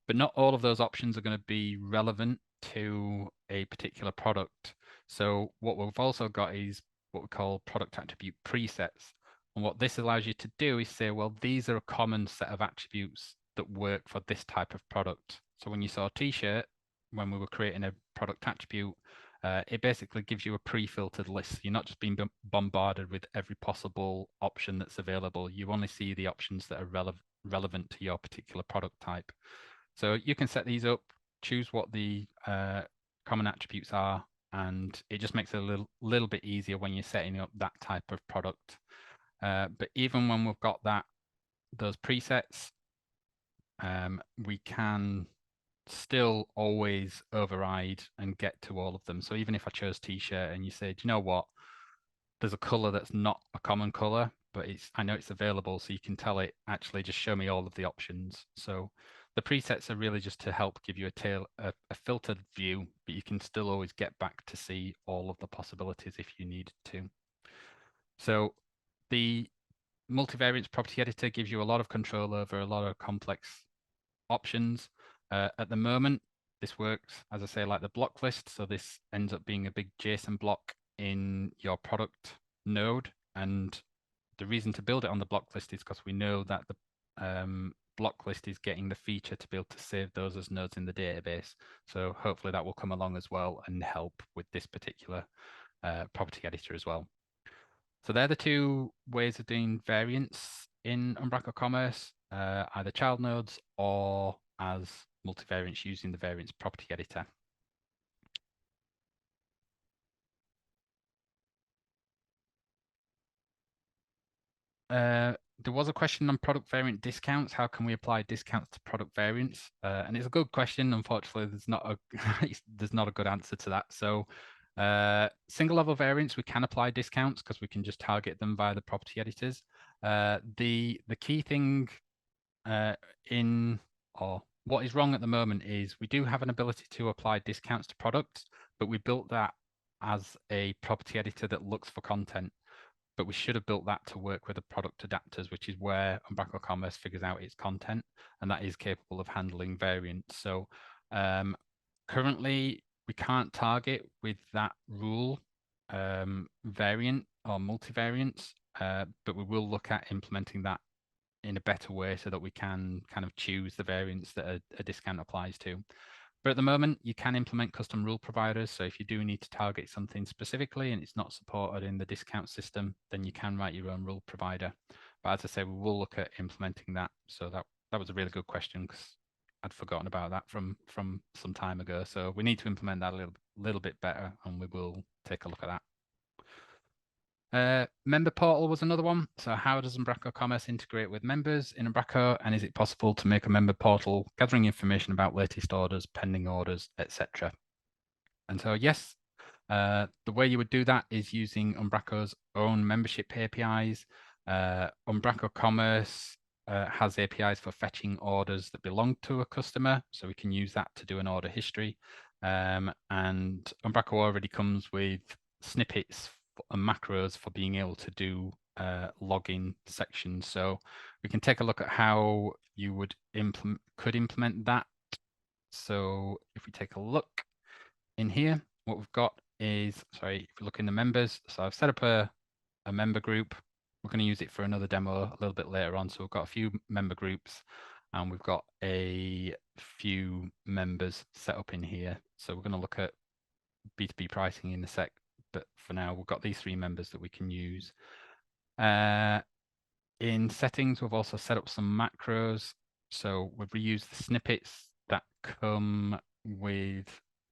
But not all of those options are going to be relevant to a particular product. So what we've also got is what we call product attribute presets. And what this allows you to do is say, well, these are a common set of attributes that work for this type of product. So when you saw a t-shirt, when we were creating a product attribute, it basically gives you a pre-filtered list. You're not just being bombarded with every possible option that's available. You only see the options that are relevant to your particular product type. So you can set these up, choose what the common attributes are, and it just makes it a little bit easier when you're setting up that type of product. But even when we've got those presets, we can still always override and get to all of them. So even if I chose t-shirt and you say, do you know what, there's a color that's not a common color, but I know it's available, so you can tell it, actually just show me all of the options. So the presets are really just to help give you a filtered view, but you can still always get back to see all of the possibilities if you needed to. So the multivariance property editor gives you a lot of control over a lot of complex options. At the moment, this works, as I say, like the block list. So this ends up being a big JSON block in your product node. And the reason to build it on the block list is because we know that the block list is getting the feature to be able to save those as nodes in the database. So hopefully that will come along as well and help with this particular property editor as well. So they're the two ways of doing variants in Umbraco Commerce, either child nodes or as multivariants using the variants property editor. There was a question on product variant discounts. How can we apply discounts to product variants? And it's a good question. Unfortunately, there's not a good answer to that. So single level variants, we can apply discounts because we can just target them via the property editors. The key thing what is wrong at the moment is we do have an ability to apply discounts to products, but we built that as a property editor that looks for content. But we should have built that to work with the product adapters, which is where Umbraco Commerce figures out its content, and that is capable of handling variants. So currently, we can't target with that rule variant or multivariants, but we will look at implementing that in a better way so that we can kind of choose the variants that a discount applies to. But at the moment, you can implement custom rule providers. So if you do need to target something specifically and it's not supported in the discount system, then you can write your own rule provider. But as I say, we will look at implementing that. So that was a really good question because I'd forgotten about that from some time ago. So we need to implement that a little bit better, and we will take a look at that. Member portal was another one. So how does Umbraco Commerce integrate with members in Umbraco, and is it possible to make a member portal gathering information about latest orders, pending orders, etc.? And so yes, the way you would do that is using Umbraco's own membership APIs. Umbraco Commerce has APIs for fetching orders that belong to a customer, so we can use that to do an order history. And Umbraco already comes with snippets and macros for being able to do login sections. So we can take a look at how you would implement that. So if we take a look in here, what we've got is, sorry, if we look in the members, so I've set up a member group. We're going to use it for another demo a little bit later on. So we've got a few member groups and we've got a few members set up in here. So we're going to look at B2B pricing in a sec. But for now, we've got these three members that we can use. In settings, we've also set up some macros. So we've reused the snippets that come with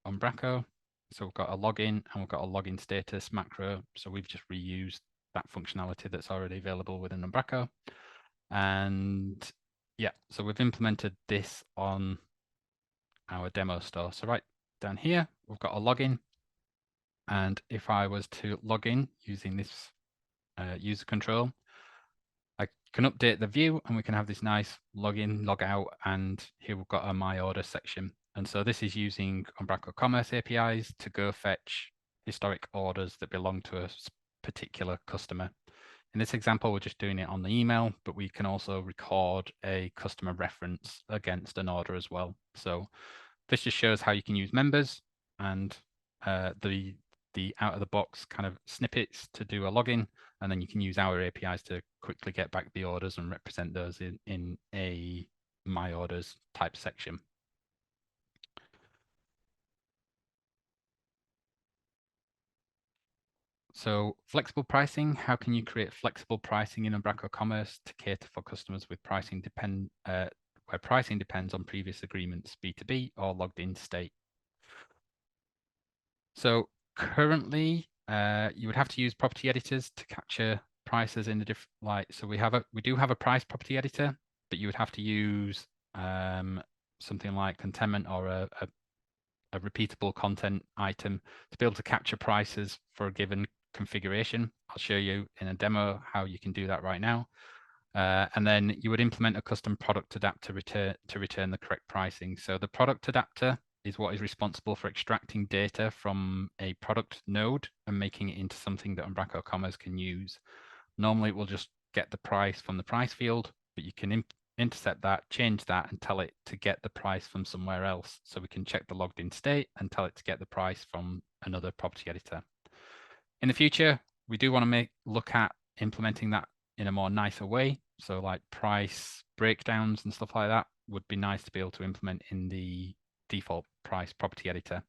Umbraco. So we've got a login and we've got a login status macro. So we've just reused that functionality that's already available within Umbraco. And yeah, so we've implemented this on our demo store. So right down here, we've got a login. And if I was to log in using this user control, I can update the view and we can have this nice login, log out, and here we've got a My Order section. And so this is using Umbraco Commerce APIs to go fetch historic orders that belong to a particular customer. In this example, we're just doing it on the email, but we can also record a customer reference against an order as well. So this just shows how you can use members and the out-of-the-box kind of snippets to do a login, and then you can use our APIs to quickly get back the orders and represent those in a My Orders type section. So flexible pricing, how can you create flexible pricing in Umbraco Commerce to cater for customers with where pricing depends on previous agreements, B2B or logged in state? So currently, you would have to use property editors to capture prices in the different so we do have a price property editor, but you would have to use something like contentment or a repeatable content item to be able to capture prices for a given configuration. I'll show you in a demo how you can do that right now. And then you would implement a custom product adapter to return the correct pricing. So the product adapter is what is responsible for extracting data from a product node and making it into something that Umbraco Commerce can use. Normally, it will just get the price from the price field, but you can intercept that, change that, and tell it to get the price from somewhere else. So we can check the logged in state and tell it to get the price from another property editor. In the future, we do want to look at implementing that in a more nicer way. So like price breakdowns and stuff like that would be nice to be able to implement in the default price property editor.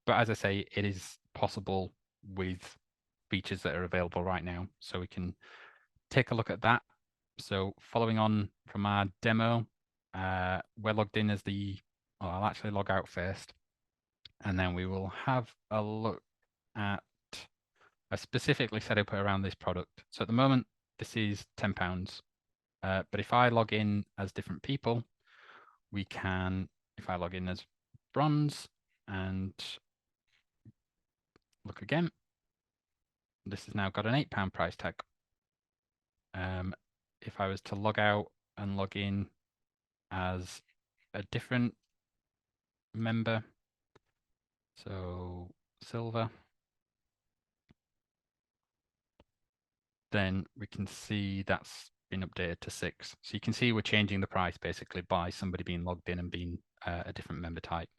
But as I say, it is possible with features that are available right now. So we can take a look at that. So following on from our demo, we're logged in as I'll actually log out first, and then we will have a look at, I specifically set up around this product. So at the moment, this is £10. But if I log in as different people, we can, if I log in as bronze and look again, this has now got an £8 price tag. If I was to log out and log in as a different member, so silver, then we can see that's been updated to 6. So you can see we're changing the price basically by somebody being logged in and being a different member type.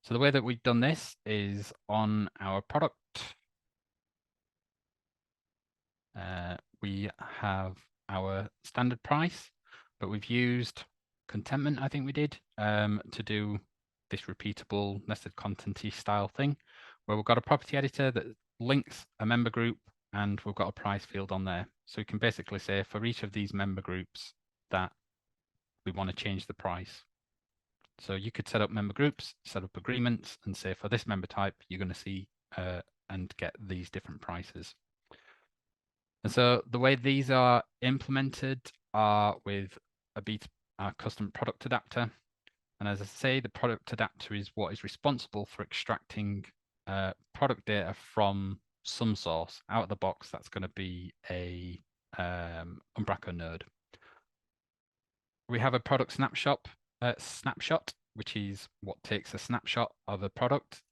So the way that we've done this is on our product. We have our standard price, but we've used contentment, I think we did, to do this repeatable nested content-y style thing, where we've got a property editor that links a member group and we've got a price field on there. So we can basically say for each of these member groups that we want to change the price. So you could set up member groups, set up agreements, and say for this member type, you're going to see and get these different prices. And so the way these are implemented are with a custom product adapter. And as I say, the product adapter is what is responsible for extracting product data from some source out of the box. That's going to be a Umbraco node. We have a product snapshot, which is what takes a snapshot of a product.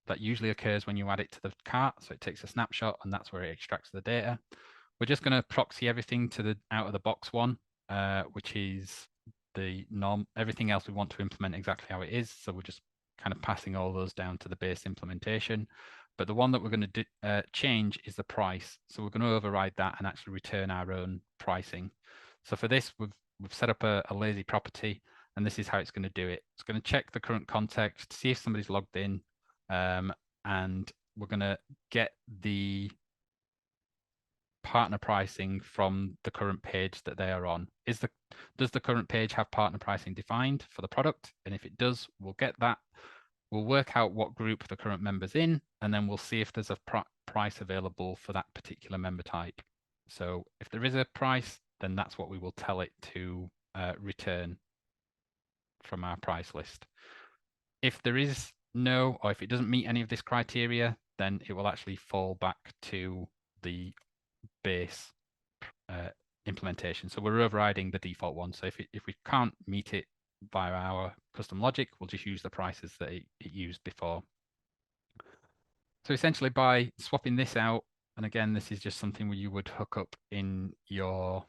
That usually occurs when you add it to the cart. So it takes a snapshot and that's where it extracts the data. We're just going to proxy everything to the out of the box one, which is the norm. Everything else we want to implement exactly how it is. So we're just kind of passing all those down to the base implementation. But the one that we're going to change is the price. So we're going to override that and actually return our own pricing. So for this, we've set up a lazy property, and this is how it's going to do it. It's going to check the current context, see if somebody's logged in, and we're going to get the partner pricing from the current page that they are on. Does the current page have partner pricing defined for the product? And if it does, we'll get that. We'll work out what group the current member's in, and then we'll see if there's a price available for that particular member type. So if there is a price, then that's what we will tell it to return from our price list. If there is no, or if it doesn't meet any of this criteria, then it will actually fall back to the base implementation. So we're overriding the default one. So if we can't meet it via our custom logic, we'll just use the prices that it used before. So essentially by swapping this out And again, this is just something where you would hook up in your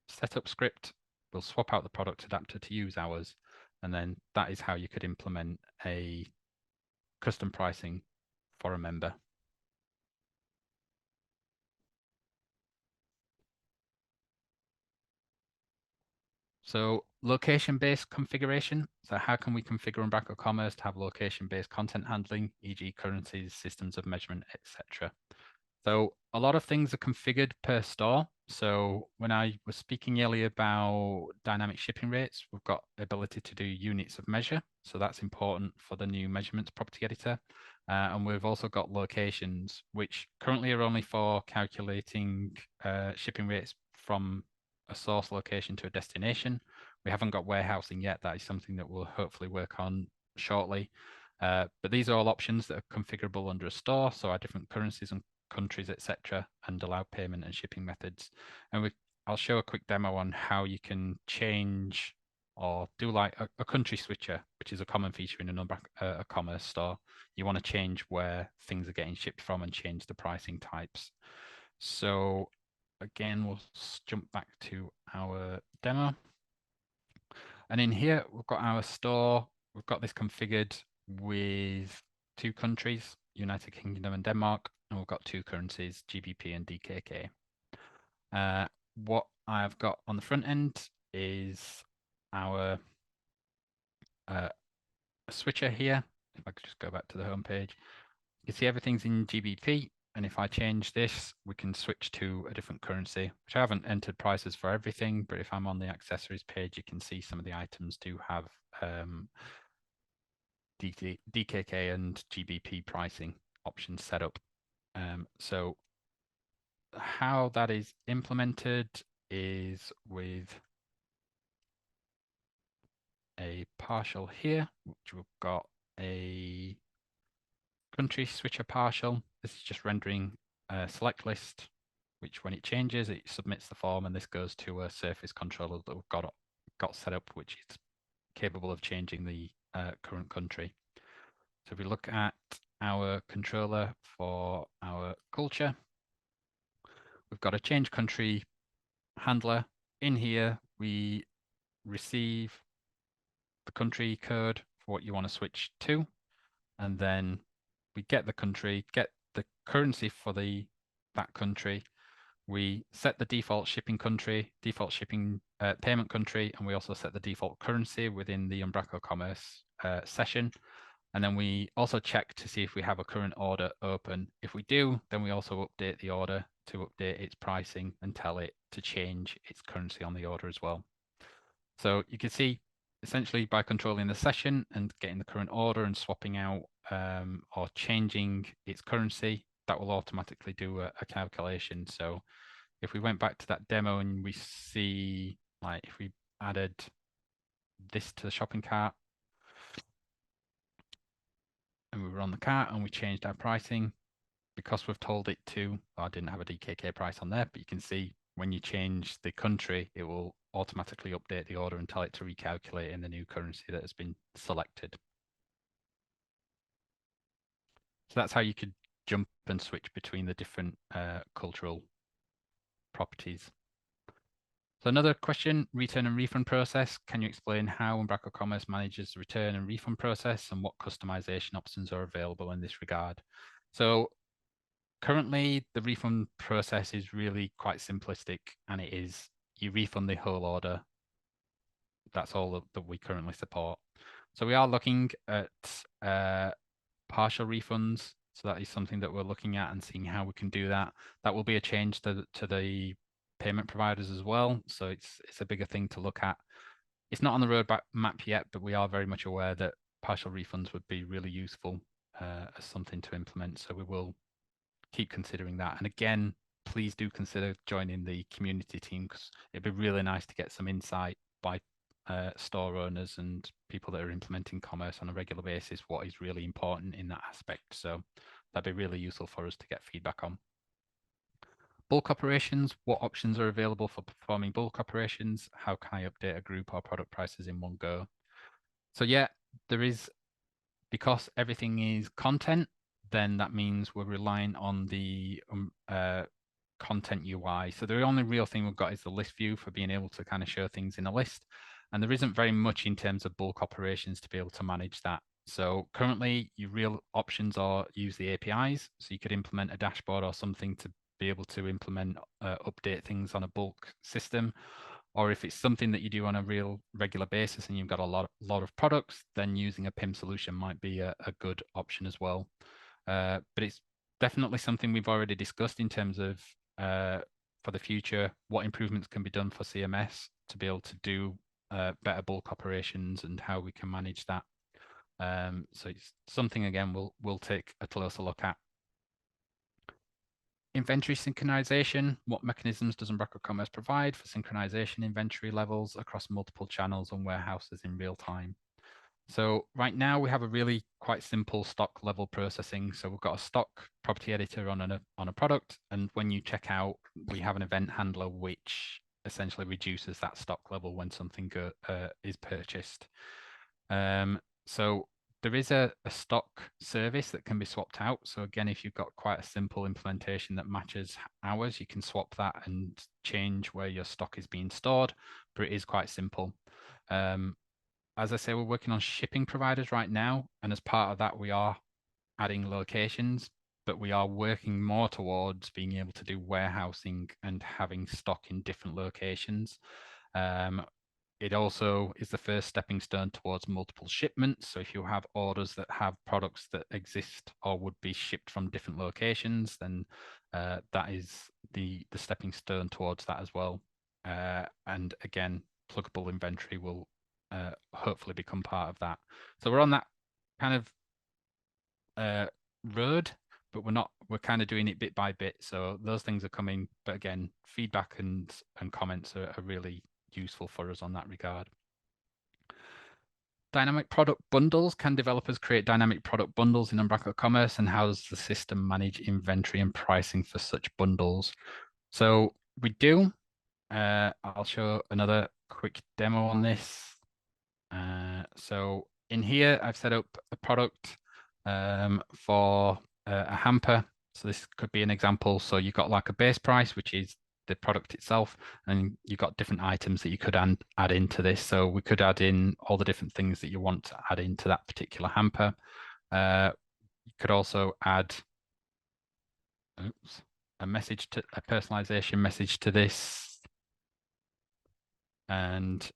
setup script. We'll swap out the product adapter to use ours. And then that is how you could implement a custom pricing for a member. So location-based configuration. So how can we configure Umbraco Commerce to have location-based content handling, e.g. currencies, systems of measurement, etc. So a lot of things are configured per store. So when I was speaking earlier about dynamic shipping rates, we've got the ability to do units of measure. So that's important for the new measurements property editor. And we've also got locations, which currently are only for calculating shipping rates from a source location to a destination. We haven't got warehousing yet. That is something that we'll hopefully work on shortly. But these are all options that are configurable under a store. So our different currencies and countries, etc., and allow payment and shipping methods. And I'll show a quick demo on how you can change or do like a country switcher, which is a common feature in a commerce store. You want to change where things are getting shipped from and change the pricing types. So again, we'll jump back to our demo. And in here, we've got our store. We've got this configured with 2 countries, United Kingdom and Denmark, and we've got 2 currencies, GBP and DKK. What I've got on the front end is our switcher here. If I could just go back to the home page, you can see everything's in GBP. And if I change this, we can switch to a different currency, which I haven't entered prices for everything, but if I'm on the accessories page, you can see some of the items do have DKK and GBP pricing options set up. So how that is implemented is with a partial here, which we've got a country switcher partial. This is just rendering a select list, which when it changes, it submits the form, and this goes to a surface controller that we've got set up, which is capable of changing the current country. So if we look at our controller for our culture, we've got a change country handler. In here, we receive the country code for what you want to switch to, and then we get the country, get the currency for that country. We set the default shipping country, default shipping payment country, and we also set the default currency within the Umbraco Commerce session. And then we also check to see if we have a current order open. If we do, then we also update the order to update its pricing and tell it to change its currency on the order as well. So you can see essentially by controlling the session and getting the current order and swapping out or changing its currency, that will automatically do a calculation. So if we went back to that demo and we see, like, if we added this to the shopping cart and we were on the cart and we changed our pricing, because we've told it to, I didn't have a DKK price on there, but you can see when you change the country, it will automatically update the order and tell it to recalculate in the new currency that has been selected. So that's how you could jump and switch between the different cultural properties. So another question, return and refund process. Can you explain how Umbraco Commerce manages the return and refund process and what customization options are available in this regard? So currently, the refund process is really quite simplistic, and it is you refund the whole order. That's all that we currently support. So we are looking at partial refunds. So that is something that we're looking at and seeing how we can do that. That will be a change to the payment providers as well. So it's a bigger thing to look at. It's not on the roadmap yet, but we are very much aware that partial refunds would be really useful as something to implement. So we will keep considering that. And again, please do consider joining the community team, because it'd be really nice to get some insight by store owners and people that are implementing commerce on a regular basis, what is really important in that aspect. So that'd be really useful for us to get feedback on. Bulk operations, what options are available for performing bulk operations? How can I update a group or product prices in one go? So yeah, there is, because everything is content, then that means we're relying on the content UI. So the only real thing we've got is the list view for being able to kind of show things in a list. And there isn't very much in terms of bulk operations to be able to manage that. So currently your real options are use the APIs. So you could implement a dashboard or something to be able to implement, update things on a bulk system. Or if it's something that you do on a real regular basis and you've got a lot of products, then using a PIM solution might be a good option as well. But it's definitely something we've already discussed in terms of for the future, what improvements can be done for CMS to be able to do better bulk operations and how we can manage that. So it's something, again, we'll take a closer look at. Inventory synchronization. What mechanisms does Umbraco Commerce provide for synchronization inventory levels across multiple channels and warehouses in real time? So right now we have a really quite simple stock level processing. So we've got a stock property editor on a product, and when you check out, we have an event handler which essentially reduces that stock level when something is purchased. So there is a stock service that can be swapped out. So again, if you've got quite a simple implementation that matches ours, you can swap that and change where your stock is being stored, but it is quite simple. As I say, we're working on shipping providers right now, and as part of that, we are adding locations, but we are working more towards being able to do warehousing and having stock in different locations. It also is the first stepping stone towards multiple shipments. So if you have orders that have products that exist or would be shipped from different locations, then that is the stepping stone towards that as well. And again, pluggable inventory will hopefully become part of that. So we're on that kind of road, but we're kind of doing it bit by bit. So those things are coming, but again, feedback and comments are really useful for us on that regard. Dynamic product bundles. Can developers create dynamic product bundles in Umbraco Commerce, and how does the system manage inventory and pricing for such bundles? So we do. I'll show another quick demo on this. So in here, I've set up a product for a hamper. So this could be an example. So you've got like a base price, which is the product itself, and you've got different items that you could add into this. So we could add in all the different things that you want to add into that particular hamper. You could also add a personalization message to this, and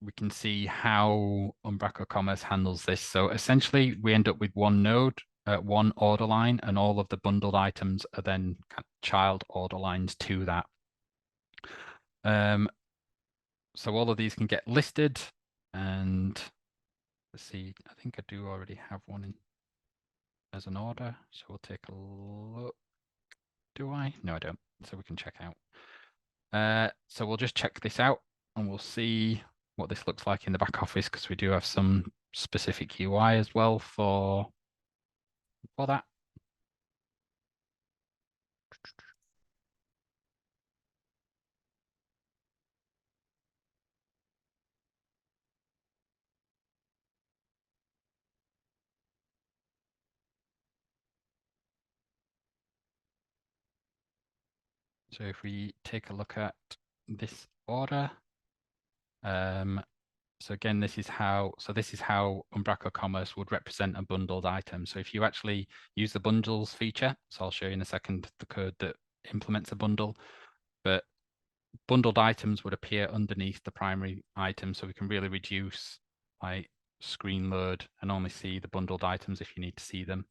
we can see how Umbraco Commerce handles this. So essentially, we end up with one node, one order line, and all of the bundled items are then child order lines to that. So all of these can get listed, and let's see, I think I do already have one in as an order. So we'll take a look. Do I? No, I don't. So we can check out. So we'll just check this out, and we'll see what this looks like in the back office, because we do have some specific UI as well for that. So if we take a look at this order, so again, this is how Umbraco Commerce would represent a bundled item. So if you actually use the bundles feature, so I'll show you in a second the code that implements a bundle, but bundled items would appear underneath the primary item. So we can really reduce like screen load and only see the bundled items if you need to see them.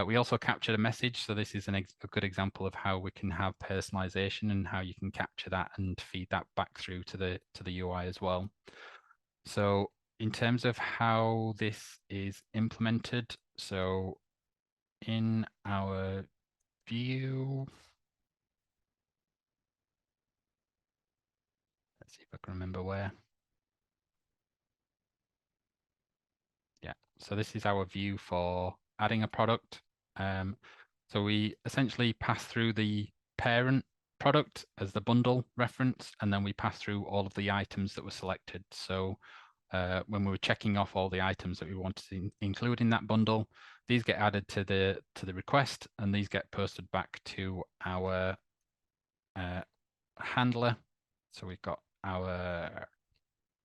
We also captured a message. So this is a good example of how we can have personalization and how you can capture that and feed that back through to the UI as well. So in terms of how this is implemented, so in our view, let's see if I can remember where. Yeah, so this is our view for adding a product. So we essentially pass through the parent product as the bundle reference, and then we pass through all of the items that were selected. So when we were checking off all the items that we wanted to include in that bundle. These get added to the request, and these get posted back to our handler. So we've got our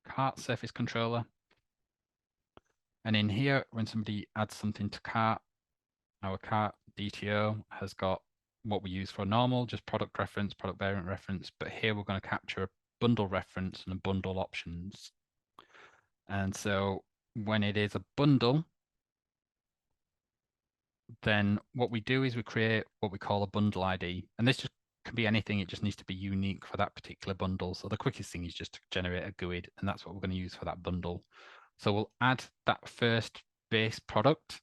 cart surface controller. And in here, when somebody adds something to cart, our cart DTO has got what we use for normal, just product reference, product variant reference. But here we're going to capture a bundle reference and a bundle options. And so when it is a bundle, then what we do is we create what we call a bundle ID. And this just can be anything. It just needs to be unique for that particular bundle. So the quickest thing is just to generate a GUID, and that's what we're going to use for that bundle. So we'll add that first base product,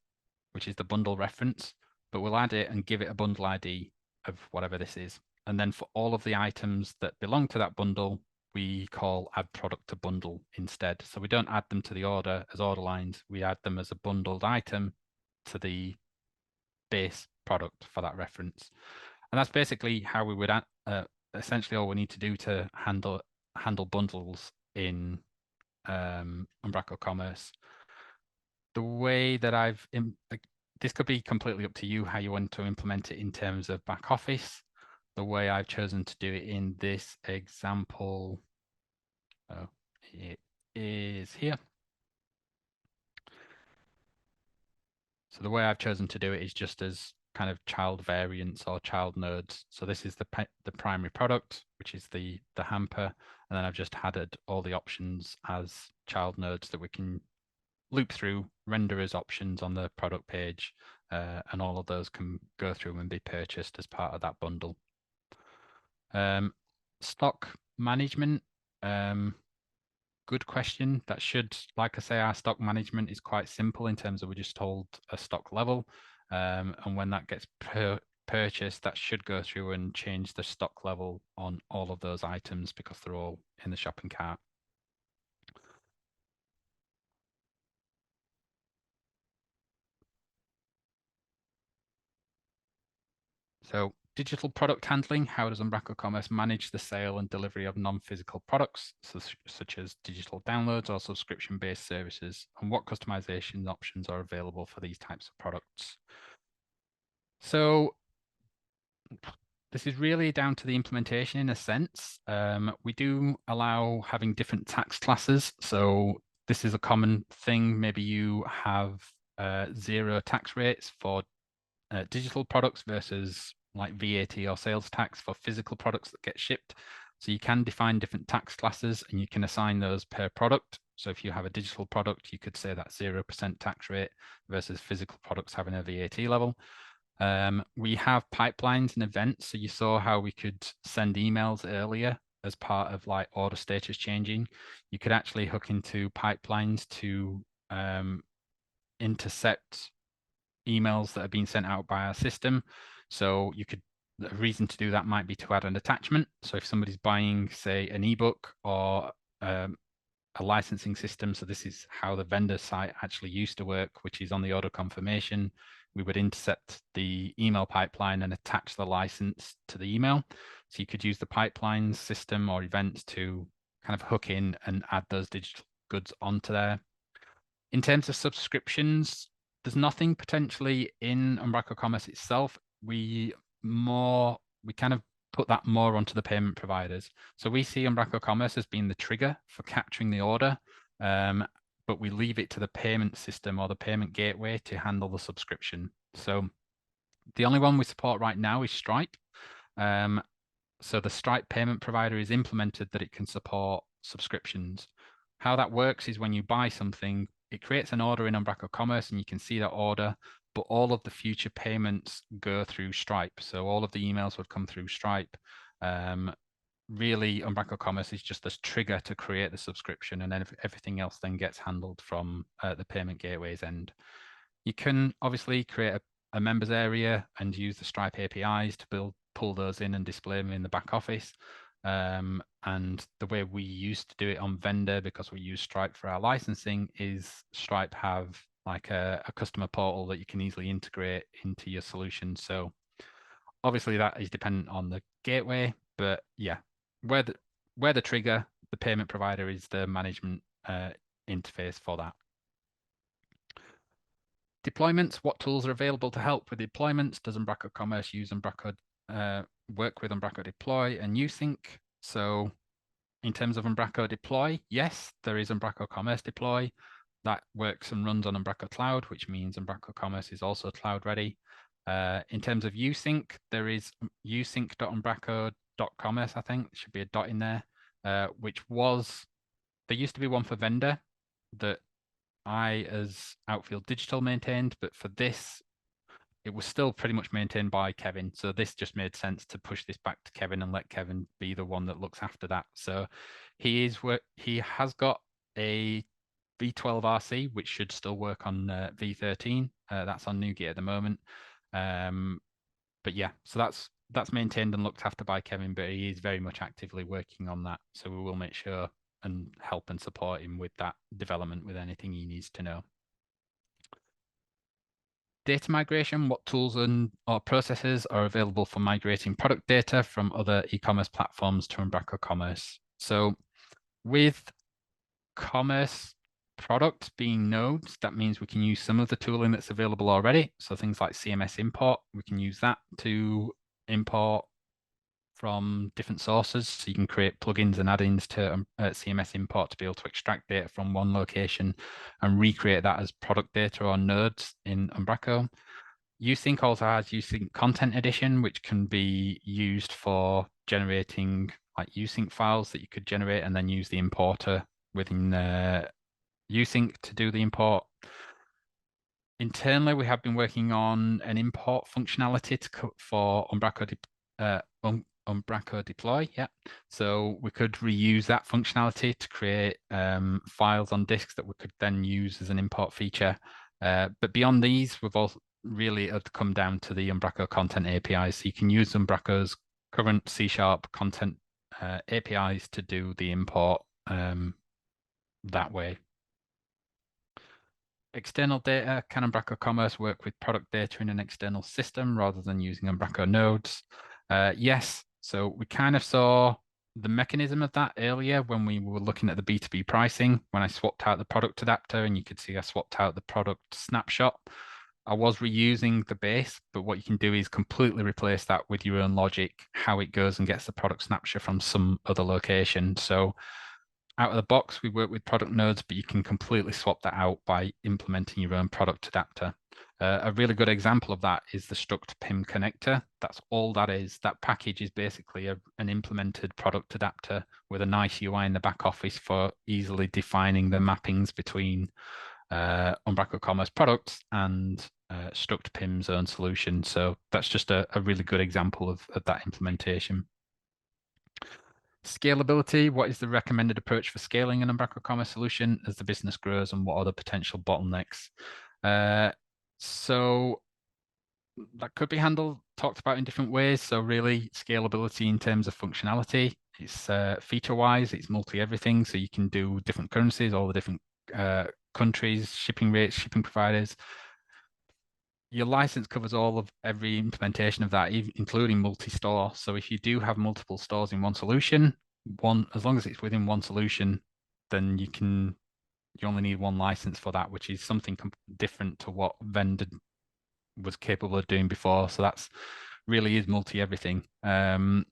which is the bundle reference, but we'll add it and give it a bundle ID of whatever this is. And then for all of the items that belong to that bundle, we call add product to bundle instead. So we don't add them to the order as order lines. We add them as a bundled item to the base product for that reference. And that's basically how we would essentially all we need to do to handle bundles in Umbraco Commerce. The way that this could be completely up to you how you want to implement it in terms of back office. The way I've chosen to do it in this example, it is here. So the way I've chosen to do it is just as kind of child variants or child nodes. So this is the primary product, which is the hamper, and then I've just added all the options as child nodes that we can loop through, render as options on the product page, and all of those can go through and be purchased as part of that bundle. Stock management, good question. That should, like I say, our stock management is quite simple in terms of we just hold a stock level, and when that gets purchased, that should go through and change the stock level on all of those items because they're all in the shopping cart. So digital product handling, how does Umbraco Commerce manage the sale and delivery of non-physical products, such as digital downloads or subscription-based services, and what customization options are available for these types of products? So this is really down to the implementation in a sense. We do allow having different tax classes. So this is a common thing. Maybe you have 0 tax rates for digital products versus like VAT or sales tax for physical products that get shipped. So you can define different tax classes and you can assign those per product. So if you have a digital product, you could say that 0% tax rate versus physical products having a VAT level. We have pipelines and events. So you saw how we could send emails earlier as part of like order status changing. You could actually hook into pipelines to intercept emails that are being sent out by our system. So the reason to do that might be to add an attachment. So if somebody's buying, say, an ebook or a licensing system, so this is how the vendor site actually used to work, which is on the order confirmation, we would intercept the email pipeline and attach the license to the email. So you could use the pipeline system or events to kind of hook in and add those digital goods onto there. In terms of subscriptions, there's nothing potentially in Umbraco Commerce itself. We kind of put that more onto the payment providers. So we see Umbraco Commerce as being the trigger for capturing the order, but we leave it to the payment system or the payment gateway to handle the subscription. So the only one we support right now is Stripe. So the Stripe payment provider is implemented that it can support subscriptions. How that works is when you buy something, it creates an order in Umbraco Commerce and you can see that order, but all of the future payments go through Stripe. So all of the emails would come through Stripe. Really, Umbraco Commerce is just this trigger to create the subscription, and then everything else then gets handled from the payment gateway's end. You can obviously create a members area and use the Stripe APIs to pull those in and display them in the back office. And the way we used to do it on vendor, because we use Stripe for our licensing, is Stripe have like a customer portal that you can easily integrate into your solution. So obviously that is dependent on the gateway, but yeah, where the trigger, the payment provider is the management interface for that. Deployments, what tools are available to help with deployments? Does Umbraco Commerce use Umbraco, work with Umbraco Deploy and Usync? So in terms of Umbraco Deploy, yes, there is Umbraco Commerce Deploy that works and runs on Umbraco Cloud, which means Umbraco Commerce is also cloud ready. In terms of Usync, there is usync.umbraco.commerce, I think, should be a dot in there, which was, there used to be one for vendor that I, as Outfield Digital, maintained, but for this, it was still pretty much maintained by Kevin. So this just made sense to push this back to Kevin and let Kevin be the one that looks after that. So he has got a V12 RC, which should still work on V13. That's on NuGet at the moment. But yeah, so that's maintained and looked after by Kevin, but he is very much actively working on that. So we will make sure and help and support him with that development with anything he needs to know. Data migration, what tools or processes are available for migrating product data from other e-commerce platforms to Umbraco Commerce? So with commerce products being nodes, that means we can use some of the tooling that's available already. So things like CMS import, we can use that to import from different sources. So you can create plugins and add-ins to CMS import to be able to extract data from one location and recreate that as product data or nodes in Umbraco. Usync also has Usync Content Edition, which can be used for generating like Usync files that you could generate and then use the importer within Usync to do the import. Internally, we have been working on an import functionality for Umbraco Deploy, yeah. So we could reuse that functionality to create files on disks that we could then use as an import feature. But beyond these, we've also really come down to the Umbraco content APIs. So you can use Umbraco's current C# content APIs to do the import that way. External data, can Umbraco Commerce work with product data in an external system rather than using Umbraco nodes? Yes, so we kind of saw the mechanism of that earlier when we were looking at the B2B pricing, when I swapped out the product adapter, and you could see I swapped out the product snapshot. I was reusing the base, but what you can do is completely replace that with your own logic, how it goes and gets the product snapshot from some other location. So out of the box, we work with product nodes, but you can completely swap that out by implementing your own product adapter. A really good example of that is the struct PIM connector. That's all that is. That package is basically an implemented product adapter with a nice UI in the back office for easily defining the mappings between Umbraco Commerce products and struct PIM's own solution. So that's just a really good example of that implementation. Scalability, what is the recommended approach for scaling an Umbraco Commerce solution as the business grows, and what are the potential bottlenecks? So that could be talked about in different ways. So really scalability in terms of functionality, it's feature-wise, it's multi-everything. So you can do different currencies, all the different countries, shipping rates, shipping providers. Your license covers all of every implementation of that, including multi-store. So if you do have multiple stores in one solution, as long as it's within one solution, then you only need one license for that, which is something different to what vendor was capable of doing before. So that's really is multi-everything. From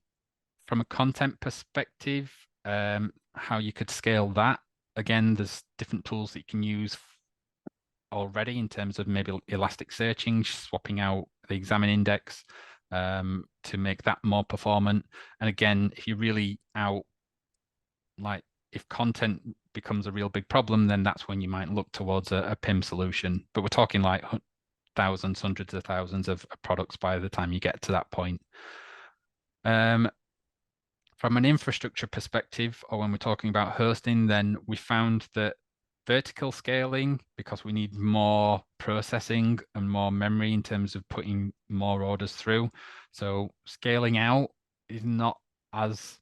a content perspective, how you could scale that, again, there's different tools that you can use already in terms of maybe elastic searching, swapping out the examine index to make that more performant. And again, if you're really out, like if content becomes a real big problem, then that's when you might look towards a PIM solution. But we're talking like thousands, hundreds of thousands of products by the time you get to that point. From an infrastructure perspective, or when we're talking about hosting, then we found that vertical scaling, because we need more processing and more memory in terms of putting more orders through. So scaling out is not as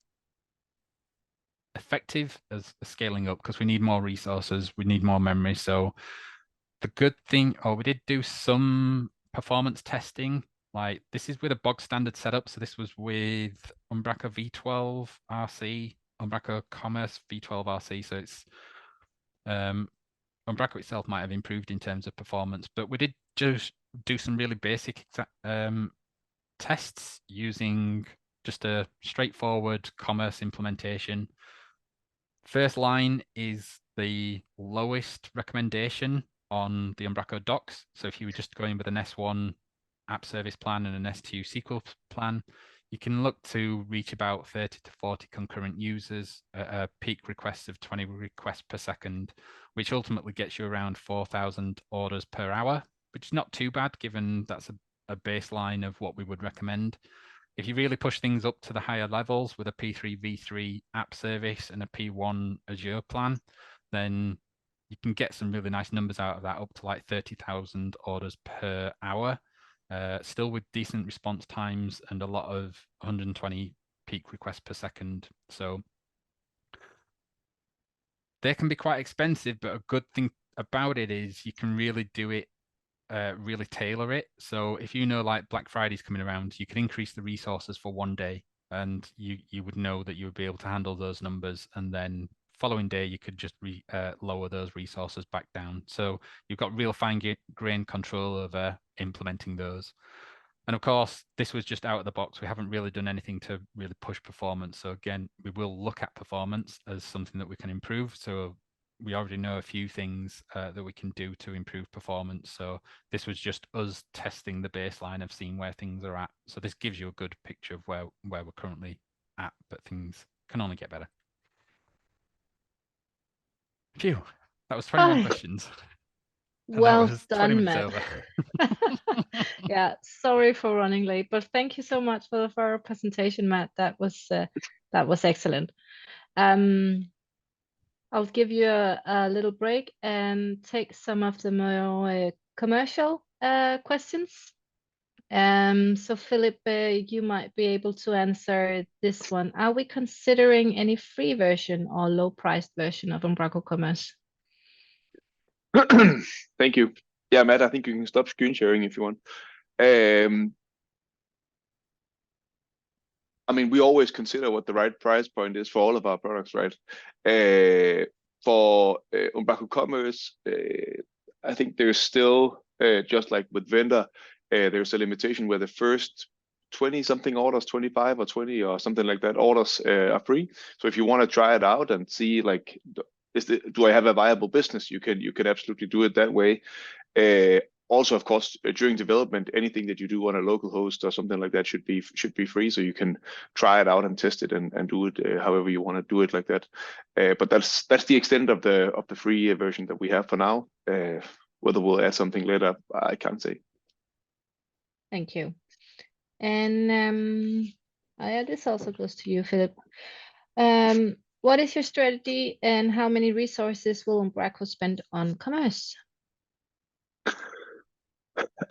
effective as scaling up because we need more resources, we need more memory. So the good thing, we did do some performance testing. Like this is with a bog standard setup. So this was with Umbraco V12 RC, Umbraco Commerce V12 RC. So it's Umbraco itself might have improved in terms of performance, but we did just do some really basic tests using just a straightforward commerce implementation. First line is the lowest recommendation on the Umbraco docs. So if you were just going with an S1 app service plan and an S2 SQL plan, you can look to reach about 30 to 40 concurrent users at a peak requests of 20 requests per second, which ultimately gets you around 4,000 orders per hour, which is not too bad given that's a baseline of what we would recommend. If you really push things up to the higher levels with a P3 V3 app service and a P1 Azure plan, then you can get some really nice numbers out of that, up to like 30,000 orders per hour, still with decent response times and a lot of 120 peak requests per second. So they can be quite expensive, but a good thing about it is you can really do it, really tailor it. So if you know like Black Friday's coming around, you can increase the resources for one day, and you would know that you would be able to handle those numbers, and then following day you could just lower those resources back down. So you've got real fine-grained control over implementing those. And of course, this was just out of the box. We haven't really done anything to really push performance. So again, we will look at performance as something that we can improve. So we already know a few things that we can do to improve performance. So this was just us testing the baseline of seeing where things are at. So this gives you a good picture of where we're currently at, but things can only get better. Phew, that was 21 questions. Well that was done, 20 Matt. over. Yeah, sorry for running late, but thank you so much for our presentation, Matt. That was excellent. I'll give you a little break and take some of the more commercial questions. So Philip, you might be able to answer this one. Are we considering any free version or low-priced version of Umbraco Commerce? Thank you. Yeah, Matt, I think you can stop screen sharing if you want. I mean, we always consider what the right price point is for all of our products, right? For Umbraco Commerce, I think there's still, just like with vendor, there's a limitation where the first 20 something orders, 25 or 20 or something like that orders are free. So if you want to try it out and see like, do I have a viable business? You can absolutely do it that way. Also, of course, during development, anything that you do on a local host or something like that should be free, so you can try it out and test it and do it however you want to do it like that. But that's the extent of the free version that we have for now. Whether we'll add something later, I can't say. Thank you. And this also goes to you, Philip. What is your strategy and how many resources will Umbraco spend on commerce?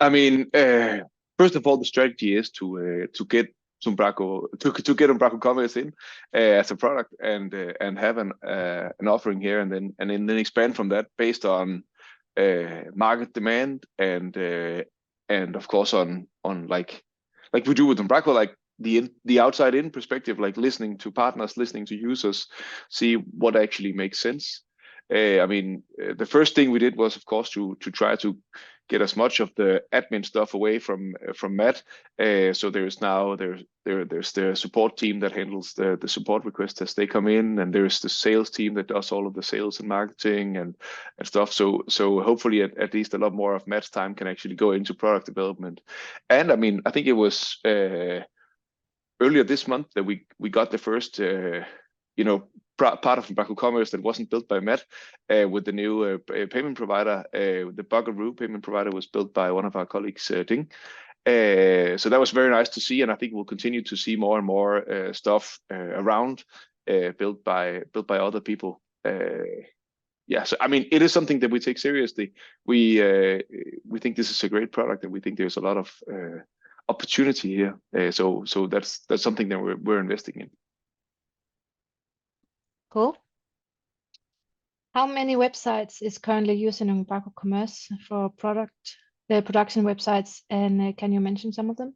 I mean, first of all, the strategy is to get Umbraco to get Umbraco Commerce in as a product and have an offering here, and then expand from that based on market demand and of course on like we do with Umbraco, like the outside in perspective, like listening to partners, listening to users, see what actually makes sense. I mean, the first thing we did was, of course, to try to get as much of the admin stuff away from Matt. So there's the support team that handles the support requests as they come in, and there's the sales team that does all of the sales and marketing and stuff. So hopefully at least a lot more of Matt's time can actually go into product development. And I mean, I think it was earlier this month that we got the first part of Umbraco Commerce that wasn't built by Matt with the new payment provider. The Buckaroo payment provider was built by one of our colleagues, Ding. So that was very nice to see, and I think we'll continue to see more and more stuff around built by other people. Yeah, so I mean, it is something that we take seriously. We think this is a great product, and we think there's a lot of opportunity here. So that's something that we're investing in. Cool. How many websites is currently using Umbraco Commerce for production websites, and can you mention some of them?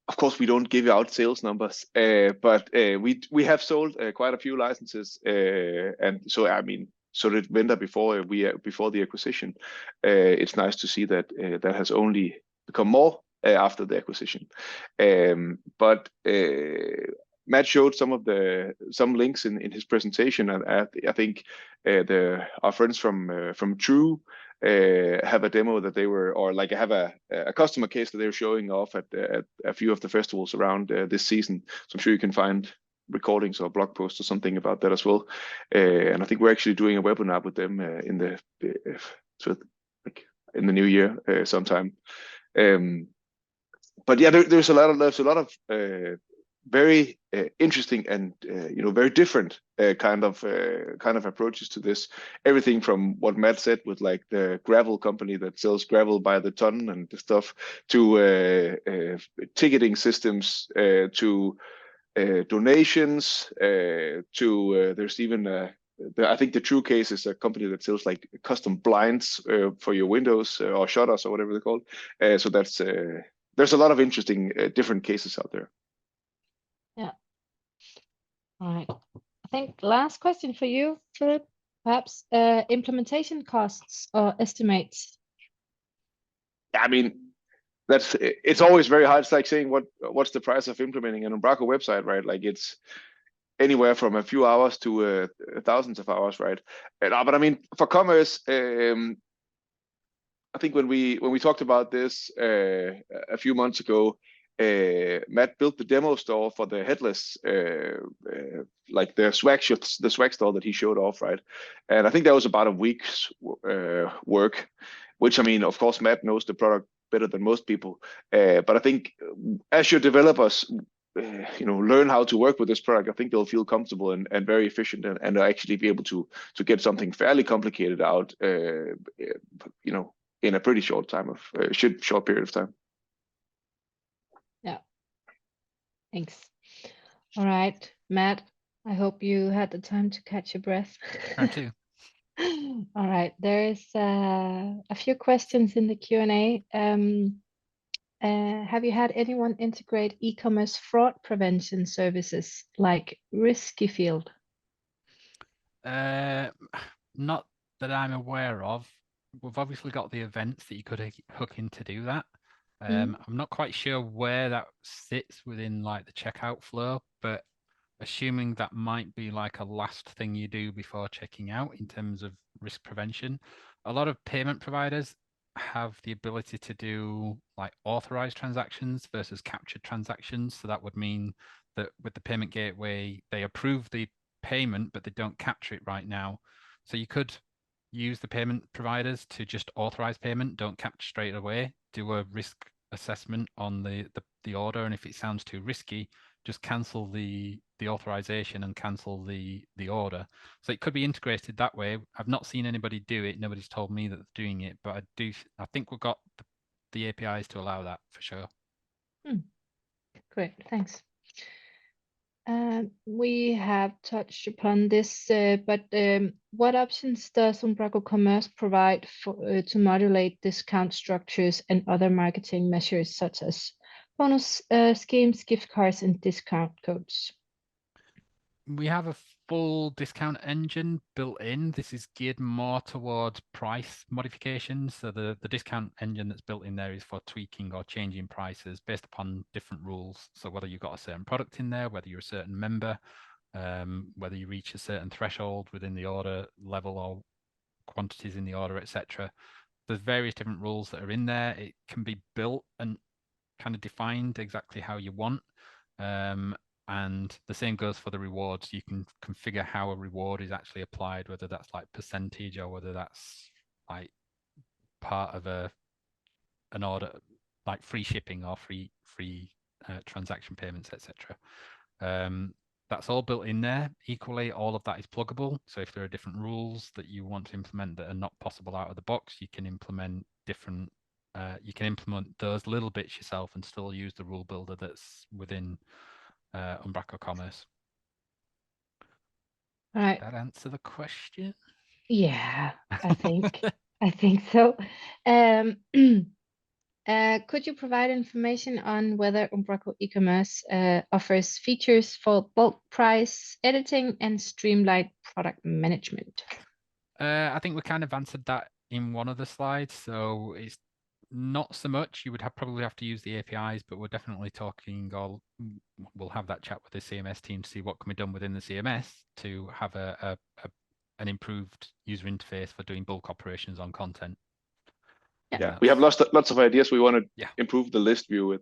of course, we don't give out sales numbers, but we have sold quite a few licenses, and so I mean, so did Vendor before before the acquisition. It's nice to see that that has only become more after the acquisition. But Matt showed some links in his presentation, and I think our friends from True have a demo that they were, or like have a customer case that they were showing off at a few of the festivals around this season. So I'm sure you can find recordings or blog posts or something about that as well. And I think we're actually doing a webinar with them in the new year sometime. But yeah, there's a lot of very interesting and very different kind of approaches to this. Everything from what Matt said with like the gravel company that sells gravel by the ton and stuff, to ticketing systems, to donations, to there's even I think the True case is a company that sells like custom blinds for your windows or shutters or whatever they're called. So that's there's a lot of interesting different cases out there. Yeah. All right. I think last question for you, Philip, perhaps implementation costs or estimates. I mean, it's always very hard. It's like saying what's the price of implementing an Umbraco website, right? Like it's anywhere from a few hours to thousands of hours, right? But I mean, for commerce, I think when we talked about this a few months ago, Matt built the demo store for the Headless, like the swag store that he showed off, right? And I think that was about a week's work, which I mean, of course, Matt knows the product better than most people. But I think as your developers, learn how to work with this product, I think they'll feel comfortable and very efficient and actually be able to get something fairly complicated out, in a pretty short period of time. Yeah. Thanks. All right, Matt, I hope you had the time to catch your breath. I too. All right, there is a few questions in the Q&A. Have you had anyone integrate e-commerce fraud prevention services like Risky Field? Not that I'm aware of. We've obviously got the events that you could hook in to do that. I'm not quite sure where that sits within like the checkout flow, but assuming that might be like a last thing you do before checking out in terms of risk prevention. A lot of payment providers have the ability to do like authorized transactions versus captured transactions. So that would mean that with the payment gateway, they approve the payment, but they don't capture it right now. So you could use the payment providers to just authorize payment, don't capture straight away, do a risk assessment on the order, and if it sounds too risky, just cancel the authorization and cancel the order. So it could be integrated that way. I've not seen anybody do it. Nobody's told me that they're doing it, but I think we've got the APIs to allow that for sure. Great, thanks. We have touched upon this, but what options does Umbraco Commerce provide for to modulate discount structures and other marketing measures such as bonus schemes, gift cards, and discount codes? We have a full discount engine built in. This is geared more towards price modifications. So the discount engine that's built in there is for tweaking or changing prices based upon different rules. So whether you've got a certain product in there, whether you're a certain member, whether you reach a certain threshold within the order level or quantities in the order, etc. There's various different rules that are in there. It can be built and kind of defined exactly how you want. And the same goes for the rewards. You can configure how a reward is actually applied, whether that's like percentage or whether that's like part of an order, like free shipping or free transaction payments, etc. That's all built in there. Equally, all of that is pluggable. So if there are different rules that you want to implement that are not possible out of the box, you can implement different. You can implement those little bits yourself and still use the rule builder that's within Umbraco Commerce. All right. That answer the question? Yeah, I think I think so. Could you provide information on whether Umbraco e-commerce offers features for bulk price editing and streamlined product management? I think we kind of answered that in one of the slides. So it's not so much. You would probably have to use the APIs, but we're definitely talking. We'll have that chat with the CMS team to see what can be done within the CMS to have an improved user interface for doing bulk operations on content. Yeah, we have lots of ideas. We want to improve the list view with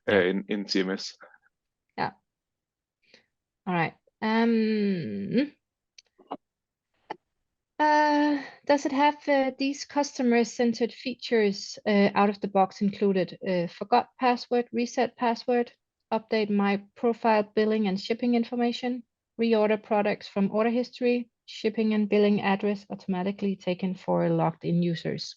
in CMS. Yeah. All right. Does it have these customer-centered features out of the box included? Forgot password, reset password, update my profile, billing and shipping information, reorder products from order history, shipping and billing address automatically taken for logged-in users?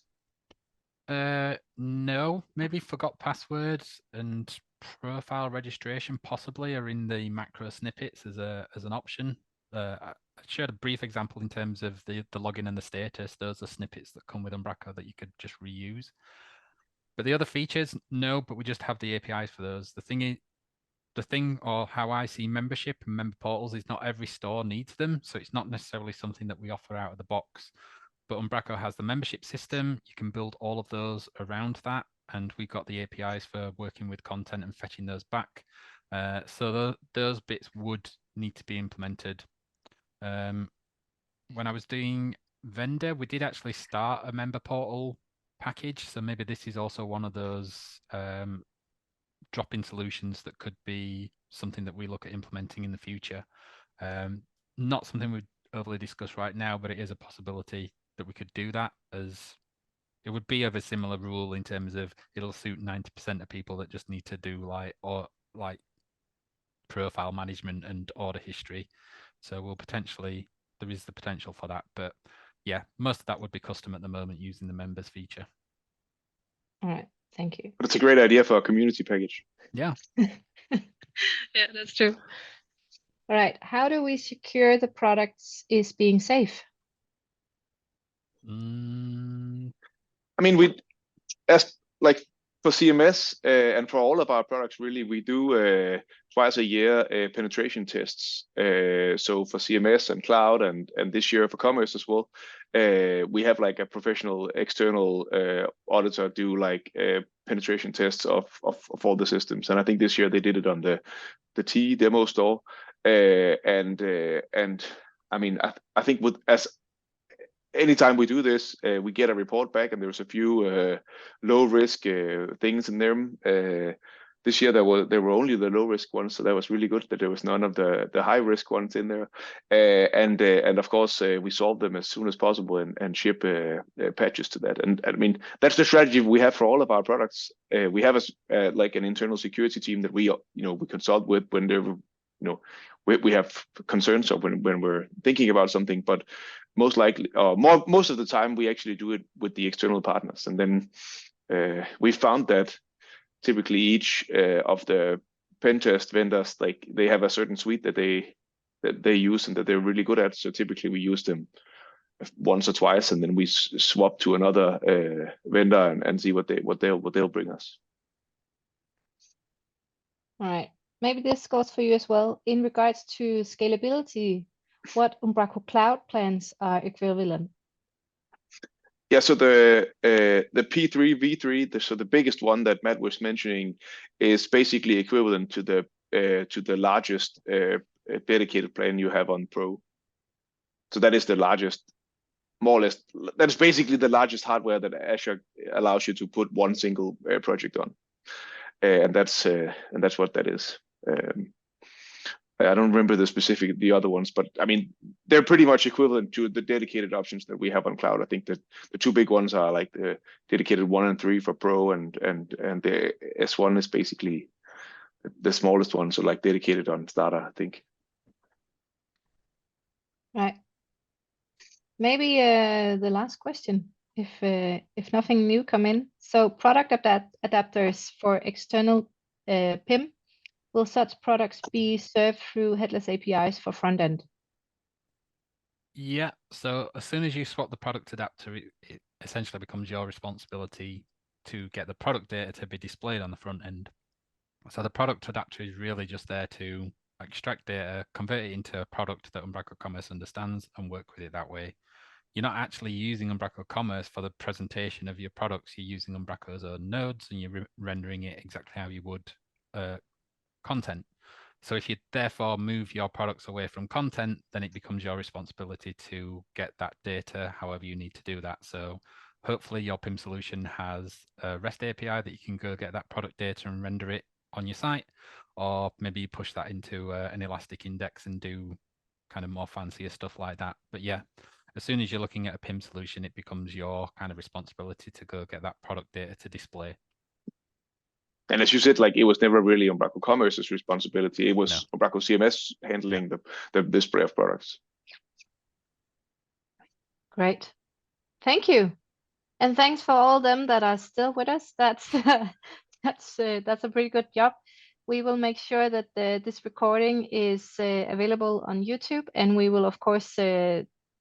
No, maybe forgot passwords and profile registration possibly are in the macro snippets as an option. I shared a brief example in terms of the login and the status. Those are snippets that come with Umbraco that you could just reuse. But the other features, no, but we just have the APIs for those. The thing or how I see membership and member portals is not every store needs them. So it's not necessarily something that we offer out of the box. But Umbraco has the membership system. You can build all of those around that. And we've got the APIs for working with content and fetching those back. So those bits would need to be implemented. When I was doing vendor, we did actually start a member portal package. So maybe this is also one of those drop-in solutions that could be something that we look at implementing in the future. Not something we'd overly discuss right now, but it is a possibility that we could do that, as it would be of a similar rule in terms of it'll suit 90% of people that just need to do like profile management and order history. So there is the potential for that, but yeah, most of that would be custom at the moment using the members feature. All right, thank you. But it's a great idea for a community package. Yeah. Yeah, that's true. All right, how do we secure the products is being safe? I mean, like for CMS and for all of our products, really, we do twice a year penetration tests. So for CMS and cloud, and this year for commerce as well, we have like a professional external auditor do like penetration tests of all the systems. And I think this year they did it on the T demo store. And I mean, I think anytime we do this, we get a report back, and there's a few low risk things in them. This year there were only the low risk ones, so that was really good that there was none of the high risk ones in there. And of course we solve them as soon as possible and ship patches to that. And I mean, that's the strategy we have for all of our products. We have like an internal security team that we consult with when they're we have concerns or when we're thinking about something, but most likely, most of the time, we actually do it with the external partners. And then we found that typically each of the pen test vendors, like they have a certain suite that they use and that they're really good at. So typically we use them once or twice, and then we swap to another vendor and see what they'll bring us. All right. Maybe this goes for you as well. In regards to scalability, what Umbraco Cloud plans are equivalent? Yeah, so the P3 V3, so the biggest one that Matt was mentioning, is basically equivalent to the largest dedicated plan you have on Pro. So that is the largest, more or less. That is basically the largest hardware that Azure allows you to put one single project on, and that's what that is. I don't remember the other ones, but I mean, they're pretty much equivalent to the dedicated options that we have on cloud. I think that the two big ones are like the dedicated 1 and 3 for Pro, and the S1 is basically the smallest one, so like dedicated on Starter, I think. Right. Maybe the last question, if nothing new come in. So product adapters for external PIM. Will such products be served through Headless APIs for front end? Yeah, so as soon as you swap the product adapter, it essentially becomes your responsibility to get the product data to be displayed on the front end. So the product adapter is really just there to extract data, convert it into a product that Umbraco Commerce understands, and work with it that way. You're not actually using Umbraco Commerce for the presentation of your products. You're using Umbraco's own nodes, and you're rendering it exactly how you would content. So if you therefore move your products away from content, then it becomes your responsibility to get that data however you need to do that. So hopefully your PIM solution has a REST API that you can go get that product data and render it on your site, or maybe you push that into an Elastic index and do kind of more fancier stuff like that. But yeah, as soon as you're looking at a PIM solution, it becomes your kind of responsibility to go get that product data to display. And as you said, like, it was never really Umbraco Commerce's responsibility. It was Umbraco CMS handling the display of products. Great. Thank you. And thanks for all them that are still with us. That's that's a pretty good job. We will make sure that this recording is available on YouTube, and we will of course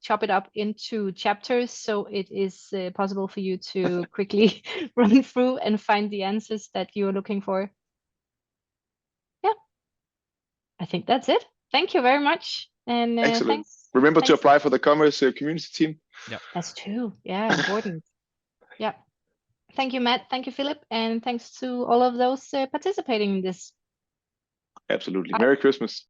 chop it up into chapters so it is possible for you to quickly run through and find the answers that you're looking for. Yeah, I think that's it. Thank you very much. And excellent. Thanks. Remember to apply for the Commerce community team. Yeah, that's true. Yeah, important. Yeah. Thank you, Matt. Thank you, Philip. And thanks to all of those participating in this. Absolutely. Merry Christmas.